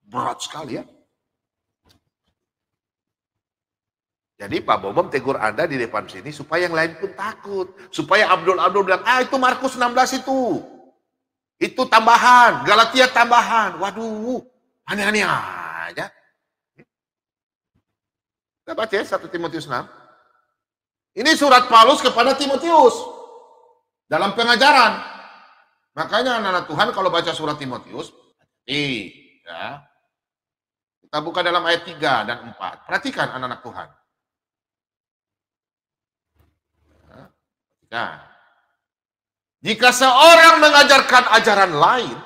Berat sekali ya. Jadi Pak Bomom tegur Anda di depan sini supaya yang lain pun takut. Supaya Abdul bilang, itu Markus 16 itu. Itu tambahan, Galatia tambahan. Waduh, aneh-aneh aja. Kita baca ya 1 Timotius 6. Ini surat Paulus kepada Timotius. Dalam pengajaran. Makanya anak-anak Tuhan kalau baca surat Timotius, ya. Kita buka dalam ayat 3 dan 4. Perhatikan anak-anak Tuhan. Nah, jika seorang mengajarkan ajaran lain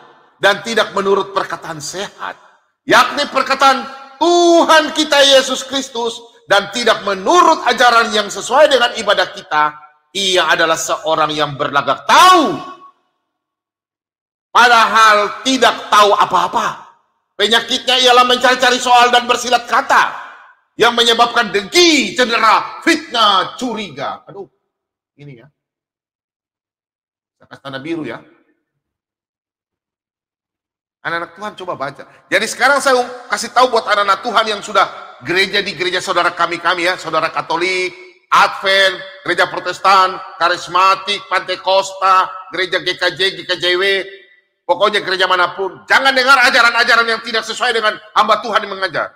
dan tidak menurut perkataan sehat, yakni perkataan Tuhan kita Yesus Kristus, dan tidak menurut ajaran yang sesuai dengan ibadah kita, ia adalah seorang yang berlagak tahu, padahal tidak tahu apa-apa. Penyakitnya ialah mencari-cari soal dan bersilat kata, yang menyebabkan dengki, cedera, fitnah, curiga. Aduh, ini ya. Kasih tanda biru ya. Anak-anak Tuhan coba baca. Jadi sekarang saya kasih tahu buat anak-anak Tuhan yang sudah gereja di gereja saudara kami ya, saudara Katolik, Advent, gereja Protestan, Karismatik, Pantekosta, gereja GKJ, GKJW, pokoknya gereja manapun, jangan dengar ajaran-ajaran yang tidak sesuai dengan hamba Tuhan yang mengajar.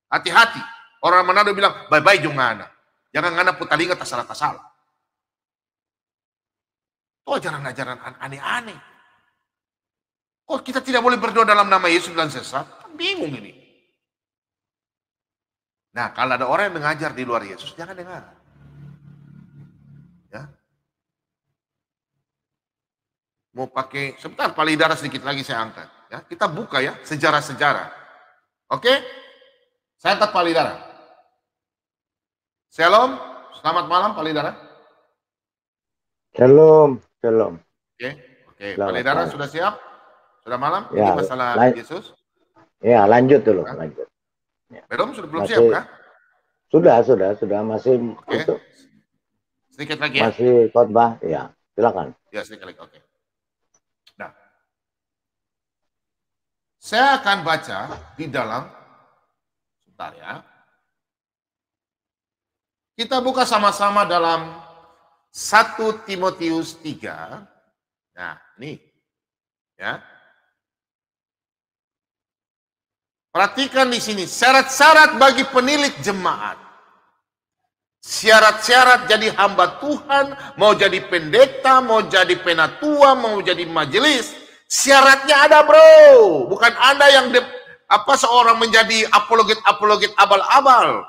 Hati-hati. Orang Manado bilang, bye-bye jungana. Jangan ngana putalinga tasala-tasala. Oh, ajaran-ajaran aneh-aneh. Kok kita tidak boleh berdoa dalam nama Yesus dan sesat? Bingung ini. Nah, kalau ada orang yang mengajar di luar Yesus, jangan dengar. Ya. Mau pakai, sebentar palihdara sedikit lagi saya angkat. Ya, kita buka ya, sejarah-sejarah. Oke? Saya angkat palihdara. Shalom, selamat malam palihdara. Shalom, shalom. Oke, palihdara sudah siap? Sudah malam? Ya, ini masalah Yesus? Ya, lanjut dulu, lanjut. Ya. Belum belum masih, siap kah? Sudah masih itu, sedikit lagi ya. Masih khotbah, ya. Silakan. Ya, sedikit lagi. Oke. Nah. Saya akan baca di dalam sebentar ya. Kita buka sama-sama dalam 1 Timotius 3. Nah, ini ya. Perhatikan di sini syarat-syarat bagi penilik jemaat. Syarat-syarat jadi hamba Tuhan, mau jadi pendeta, mau jadi penatua, mau jadi majelis. Syaratnya ada, bro. Bukan Anda yang seorang menjadi apologet abal-abal.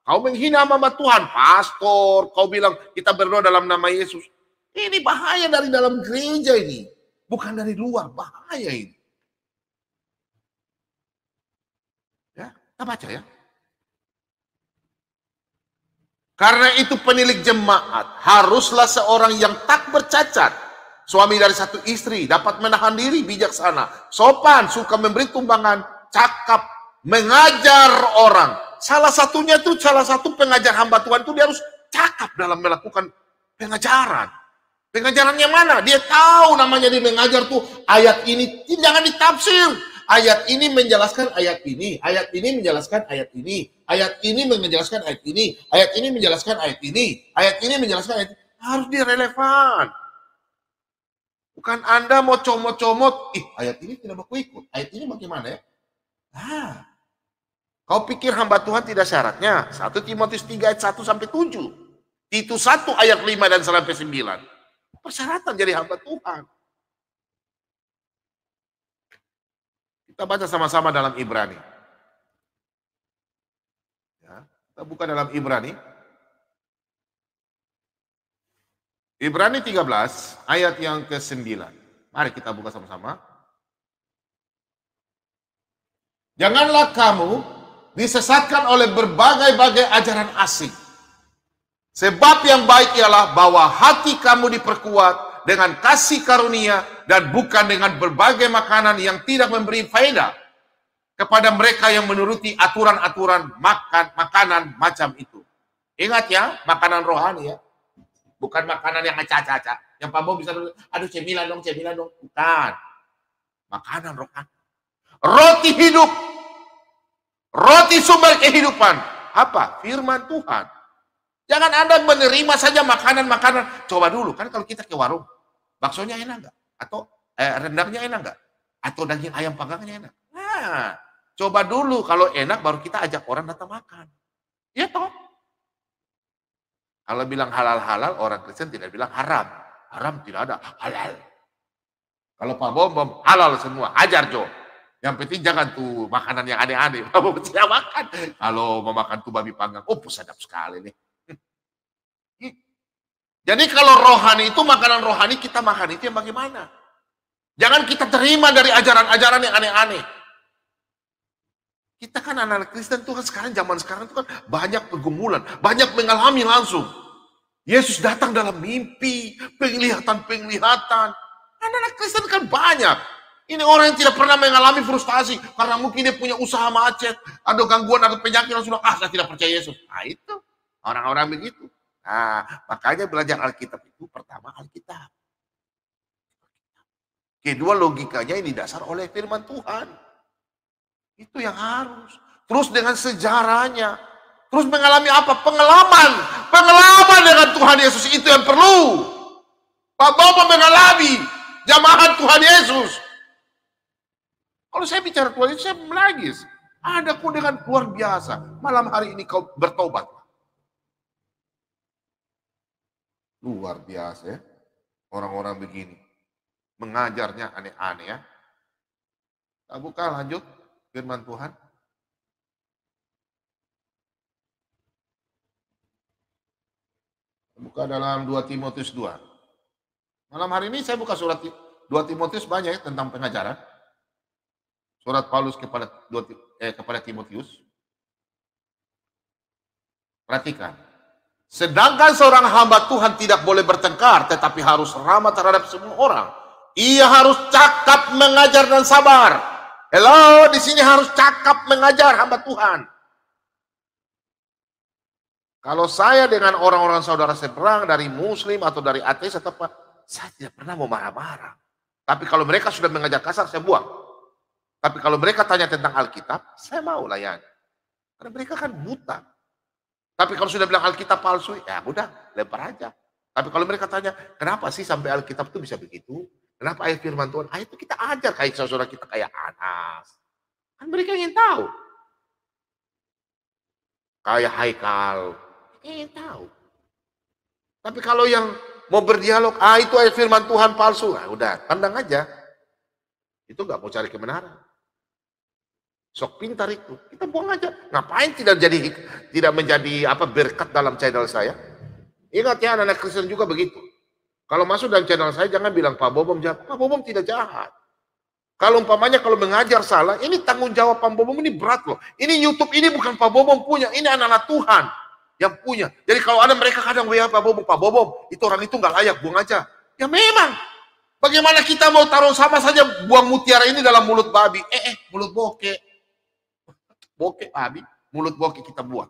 Kau menghina hamba Tuhan, pastor. Kau bilang kita berdoa dalam nama Yesus. Ini bahaya dari dalam gereja ini. Bukan dari luar, bahaya ini. Ya, kita baca ya. Karena itu penilik jemaat haruslah seorang yang tak bercacat. Suami dari satu istri, dapat menahan diri, bijaksana, sopan, suka memberi tumbangan, cakap, mengajar orang. Salah satu pengajar hamba Tuhan itu dia harus cakap dalam melakukan pengajaran. Pengajarannya mana? Dia tahu namanya dia mengajar tuh ayat ini jangan ditafsir. Ayat ini menjelaskan ayat ini, ayat ini menjelaskan ayat ini, ayat ini menjelaskan ayat ini, ayat ini menjelaskan ayat ini, ayat ini menjelaskan ayat ini. Harus direlevan. Bukan Anda mau comot-comot, ayat ini tidak mau ikut, ayat ini bagaimana ya? Nah, kau pikir hamba Tuhan tidak syaratnya? 1 Timotius 3 ayat 1 sampai 7. Titus 1 ayat 5 dan sampai 9. Persyaratan jadi hamba Tuhan. Kita baca sama-sama dalam Ibrani. Ya, kita buka dalam Ibrani. Ibrani 13 ayat yang ke-9. Mari kita buka sama-sama. Janganlah kamu disesatkan oleh berbagai-bagai ajaran asing. Sebab yang baik ialah bahwa hati kamu diperkuat dengan kasih karunia dan bukan dengan berbagai makanan yang tidak memberi faedah kepada mereka yang menuruti aturan-aturan makanan macam itu. Ingat ya, makanan rohani ya. Bukan makanan yang acak-acak. Yang Pak Bob bisa, aduh cemilan dong. Bukan. Makanan rohani. Roti hidup. Roti sumber kehidupan. Apa? Firman Tuhan. Jangan Anda menerima saja makanan-makanan. Coba dulu, kan kalau kita ke warung, baksonya enak nggak? Atau rendangnya enak nggak? Atau daging ayam panggangnya enak? Nah, coba dulu, kalau enak baru kita ajak orang datang makan. Ya toh? Kalau bilang halal-halal, orang Kristen tidak bilang haram. Haram tidak ada, halal. Kalau Pak Bom halal semua, ajar Jo. Yang penting jangan tuh makanan yang aneh-aneh. Pak Bom tidak makan. Kalau mau makan tuh babi panggang, oh sedap sekali nih. Jadi kalau rohani itu, makanan rohani kita makan itu yang bagaimana? Jangan kita terima dari ajaran-ajaran yang aneh-aneh. Kita kan anak Kristen tuh kan zaman sekarang tuh kan banyak pergumulan, banyak mengalami langsung. Yesus datang dalam mimpi, penglihatan. Anak Kristen kan banyak. Ini orang yang tidak pernah mengalami frustasi karena mungkin dia punya usaha macet, ada gangguan, ada penyakit, langsung saya tidak percaya Yesus. Nah itu orang-orang begitu. Nah makanya belajar Alkitab itu pertama Alkitab. Kedua logikanya ini dasar oleh firman Tuhan. Itu yang harus. Terus dengan sejarahnya. Terus mengalami apa? Pengalaman. Pengalaman dengan Tuhan Yesus itu yang perlu. Pak Bapak mengalami jamaah Tuhan Yesus. Kalau saya bicara Tuhan Yesus, saya menangis. Ada kok dengan luar biasa. Malam hari ini kau bertobat. Luar biasa ya. Orang-orang begini. Mengajarnya aneh-aneh ya. Kita buka lanjut. Firman Tuhan. Buka dalam 2 Timotius 2. Malam hari ini saya buka surat 2 Timotius banyak ya, tentang pengajaran. Surat Paulus kepada Timotius. Perhatikan. Sedangkan seorang hamba Tuhan tidak boleh bertengkar, tetapi harus ramah terhadap semua orang. Ia harus cakap, mengajar, dan sabar. Hello, di sini harus cakap mengajar hamba Tuhan. Kalau saya dengan orang-orang saudara seberang dari Muslim atau dari ateis atau apa, saya tidak pernah mau marah-marah. Tapi kalau mereka sudah mengajar kasar, saya buang. Tapi kalau mereka tanya tentang Alkitab, saya mau layani. Karena mereka kan buta. Tapi kalau sudah bilang Alkitab palsu, ya udah, lempar aja. Tapi kalau mereka tanya, kenapa sih sampai Alkitab itu bisa begitu? Kenapa ayat firman Tuhan? Ayat itu kita ajar kayak saudara kita kayak Anas. Kan mereka ingin tahu. Kayak Haikal. Ingin tahu. Tapi kalau yang mau berdialog, itu ayat firman Tuhan palsu. Nah, udah, pandang aja. Itu nggak mau cari kebenaran. Sok pintar itu. Kita buang aja. Ngapain tidak menjadi berkat dalam channel saya? Ingat ya, anak Kristen juga begitu. Kalau masuk dalam channel saya, jangan bilang Pak Bobom jahat. Pak Bobom tidak jahat. Kalau umpamanya kalau mengajar salah, ini tanggung jawab Pak Bobom, ini berat loh. Ini YouTube ini bukan Pak Bobom punya, ini anak-anak Tuhan yang punya. Jadi kalau ada mereka kadang Pak Bobom, itu orang itu nggak layak, buang aja. Ya memang. Bagaimana kita mau taruh sama saja buang mutiara ini dalam mulut babi? Mulut bokeh. Bokeh babi, mulut bokeh kita buang.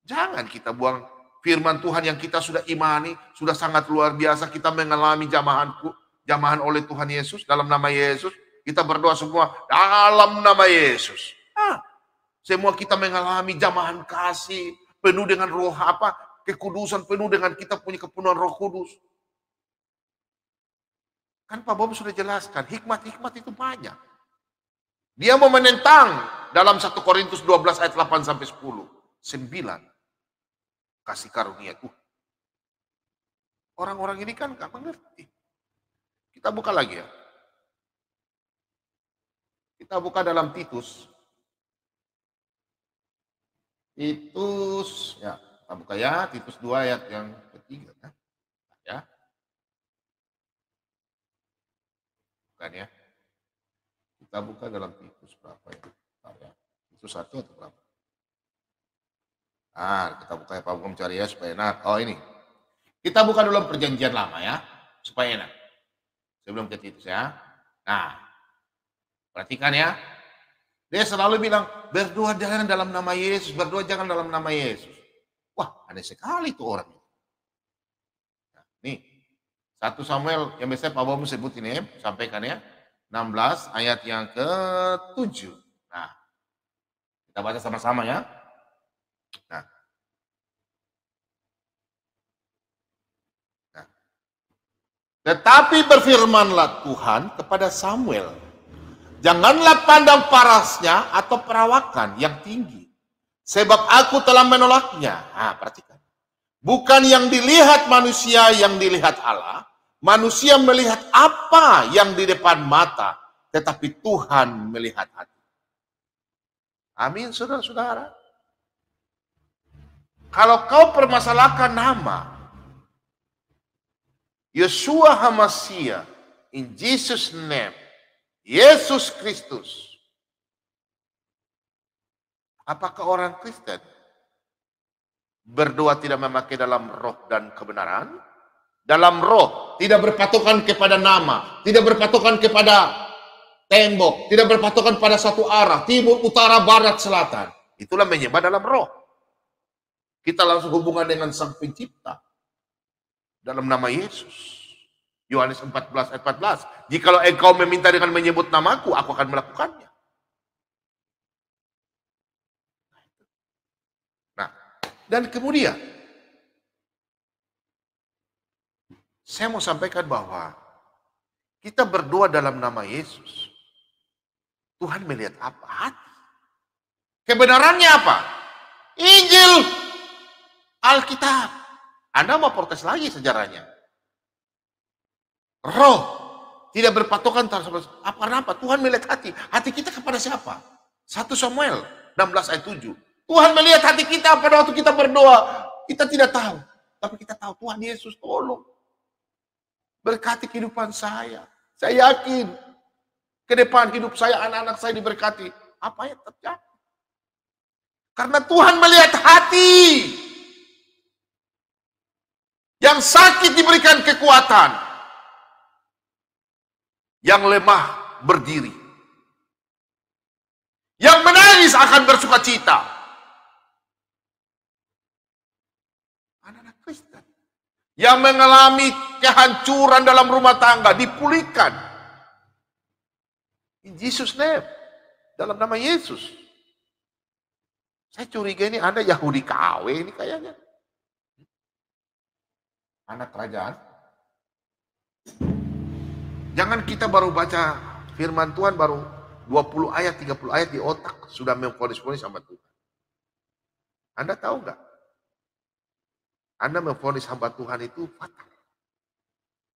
Jangan kita buang firman Tuhan yang kita sudah imani, sudah sangat luar biasa. Kita mengalami jamahan oleh Tuhan Yesus, dalam nama Yesus. Kita berdoa semua dalam nama Yesus. Semua kita mengalami jamahan kasih, penuh dengan roh kekudusan, penuh dengan kita punya kepenuhan Roh Kudus. Kan Pak Bob sudah jelaskan, hikmat-hikmat itu banyak. Dia mau menentang dalam 1 Korintus 12 ayat 8 sampai 10. 9. Kasih karunia Tuhan. Orang-orang ini kan gak mengerti. Kita buka lagi ya. Kita buka dalam Titus. Titus, ya, kita buka ya, Titus 2 ayat yang ketiga. Ya. Bukan ya. Kita buka dalam Titus berapa ya? Titus 1 atau berapa? Kita buka ya Pak Bung cari ya supaya enak. Oh ini. Kita buka dulu perjanjian lama ya. Supaya enak. Sebelum ke Titus ya. Nah. Perhatikan ya. Dia selalu bilang, berdoa jangan dalam nama Yesus. Berdoa jangan dalam nama Yesus. Wah, aneh sekali tuh orang. Nah, nih. 1 Samuel yang biasanya Pak Bung sebut ini. Sampaikan ya. 16 ayat yang ke-7. Nah. Kita baca sama-sama ya. Nah. Tetapi berfirmanlah Tuhan kepada Samuel, janganlah pandang parasnya atau perawakan yang tinggi, sebab aku telah menolaknya. Nah, perhatikan. Bukan yang dilihat manusia yang dilihat Allah. Manusia melihat apa yang di depan mata, tetapi Tuhan melihat hati. Amin, saudara-saudara. Kalau kau permasalahkan nama Yeshua HaMashiach, in Jesus' name, Yesus Kristus. Apakah orang Kristen berdoa tidak memakai dalam roh dan kebenaran? Dalam roh, tidak berpatokan kepada nama, tidak berpatokan kepada tembok, tidak berpatokan pada satu arah, timur, utara, barat, selatan. Itulah menyembah dalam roh. Kita langsung hubungan dengan Sang Pencipta. Dalam nama Yesus. Yohanes 14 ayat 14. Jikalau engkau meminta dengan menyebut namaku, aku akan melakukannya. Nah, dan kemudian saya mau sampaikan bahwa kita berdoa dalam nama Yesus. Tuhan melihat apa? Hati. Kebenarannya apa? Injil, Alkitab. Anda mau protes lagi sejarahnya. Roh tidak berpatokan terhadap apa-apa. Tuhan melihat hati. Hati kita kepada siapa? 1 Samuel 16 ayat 7. Tuhan melihat hati kita pada waktu kita berdoa. Kita tidak tahu. Tapi kita tahu Tuhan Yesus tolong. Berkati kehidupan saya. Saya yakin. Ke depan hidup saya, anak-anak saya diberkati. Apa yang terjadi? Karena Tuhan melihat hati. Yang sakit diberikan kekuatan. Yang lemah berdiri. Yang menangis akan bersuka cita. Anak-anak Kristen. Yang mengalami kehancuran dalam rumah tangga. Dipulihkan. In Jesus' name. Dalam nama Yesus. Saya curiga ini Anda Yahudi KW ini kayaknya. Anak kerajaan. Jangan kita baru baca firman Tuhan baru 20 ayat, 30 ayat di otak sudah memvonis-vonis sama Tuhan. Anda tahu nggak? Anda memvonis hamba Tuhan itu fatal.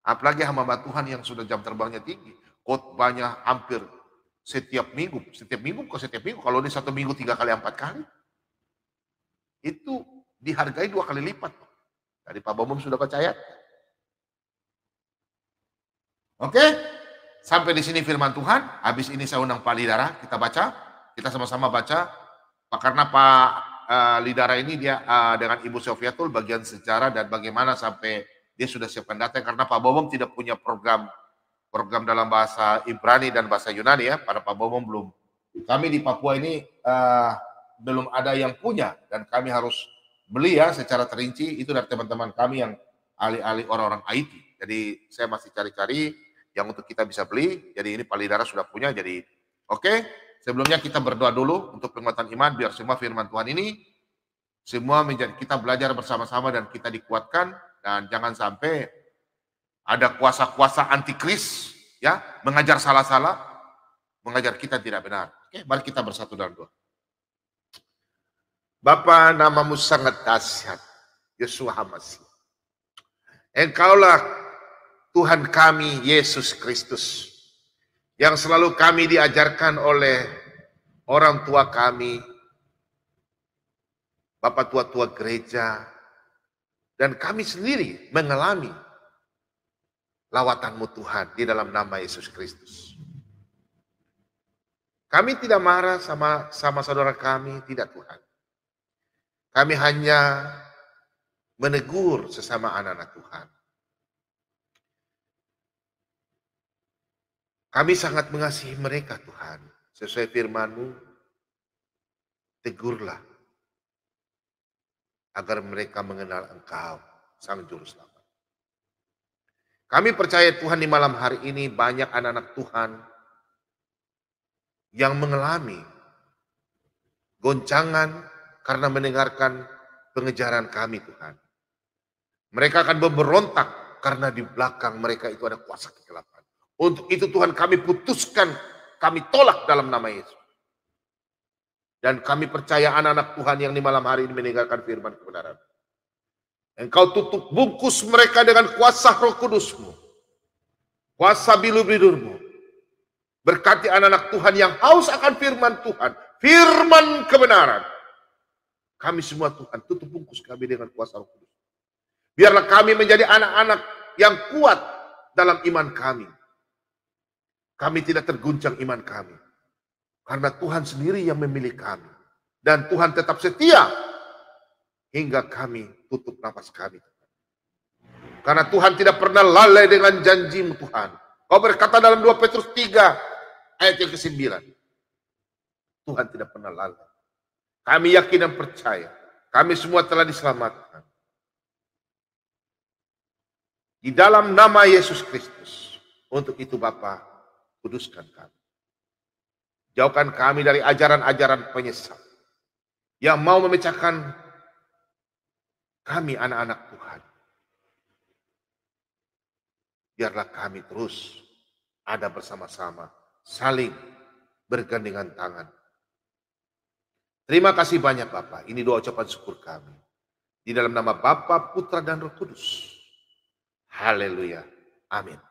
Apalagi hamba Tuhan yang sudah jam terbangnya tinggi. Khotbahnya hampir setiap minggu. Setiap minggu, kalau di 1 minggu 3 kali, 4 kali. Itu dihargai 2 kali lipat. Tadi Pak Bambang sudah percaya. Oke, sampai di sini firman Tuhan. Habis ini saya undang Pak Lidara, kita baca. Kita sama-sama baca. Karena Pak Lidara ini dia dengan Ibu Sofiatul bagian sejarah dan bagaimana sampai dia sudah siapkan data. Karena Pak Bambang tidak punya program dalam bahasa Ibrani dan bahasa Yunani ya. Pada Pak Bambang belum. Kami di Papua ini belum ada yang punya dan kami harus beli ya secara terinci itu dari teman-teman kami yang ahli-ahli orang-orang IT. Jadi saya masih cari-cari yang untuk kita bisa beli. Jadi ini Pak Lidara sudah punya. Jadi oke. Sebelumnya kita berdoa dulu untuk penguatan iman biar semua firman Tuhan ini semua menjadi kita belajar bersama-sama dan kita dikuatkan dan jangan sampai ada kuasa-kuasa antikris ya mengajar salah-salah, mengajar kita tidak benar. Oke, mari kita bersatu dalam doa. Bapa, namamu sangat dahsyat, Yeshua HaMashiach. Engkaulah Tuhan kami, Yesus Kristus, yang selalu kami diajarkan oleh orang tua kami, Bapak tua-tua gereja, dan kami sendiri mengalami lawatanmu Tuhan di dalam nama Yesus Kristus. Kami tidak marah sama saudara kami, tidak Tuhan. Kami hanya menegur sesama anak-anak Tuhan. Kami sangat mengasihi mereka Tuhan. Sesuai firman-Mu, tegurlah agar mereka mengenal Engkau, Sang Juru Selamat. Kami percaya Tuhan di malam hari ini banyak anak-anak Tuhan yang mengalami goncangan karena mendengarkan pengejaran kami Tuhan. Mereka akan memberontak karena di belakang mereka itu ada kuasa kegelapan. Untuk itu Tuhan kami putuskan, kami tolak dalam nama Yesus. Dan kami percaya anak-anak Tuhan yang di malam hari ini mendengarkan firman kebenaran. Engkau tutup bungkus mereka dengan kuasa Roh Kudus-Mu. Kuasa bilu-bilur-Mu. Berkati anak-anak Tuhan yang haus akan firman Tuhan. Firman kebenaran. Kami semua Tuhan tutup bungkus kami dengan kuasa Roh Kudus. Biarlah kami menjadi anak-anak yang kuat dalam iman kami. Kami tidak terguncang iman kami. Karena Tuhan sendiri yang memilih kami. Dan Tuhan tetap setia. Hingga kami tutup nafas kami. Karena Tuhan tidak pernah lalai dengan janji-Mu Tuhan. Kau berkata dalam 2 Petrus 3 ayat yang ke-9. Tuhan tidak pernah lalai. Kami yakin dan percaya. Kami semua telah diselamatkan. Di dalam nama Yesus Kristus. Untuk itu Bapa, kuduskan kami. Jauhkan kami dari ajaran-ajaran penyesat. Yang mau memecahkan kami anak-anak Tuhan. Biarlah kami terus ada bersama-sama. Saling bergandengan tangan. Terima kasih banyak Bapak. Ini doa ucapan syukur kami. Di dalam nama Bapa, Putra, dan Roh Kudus. Haleluya. Amin.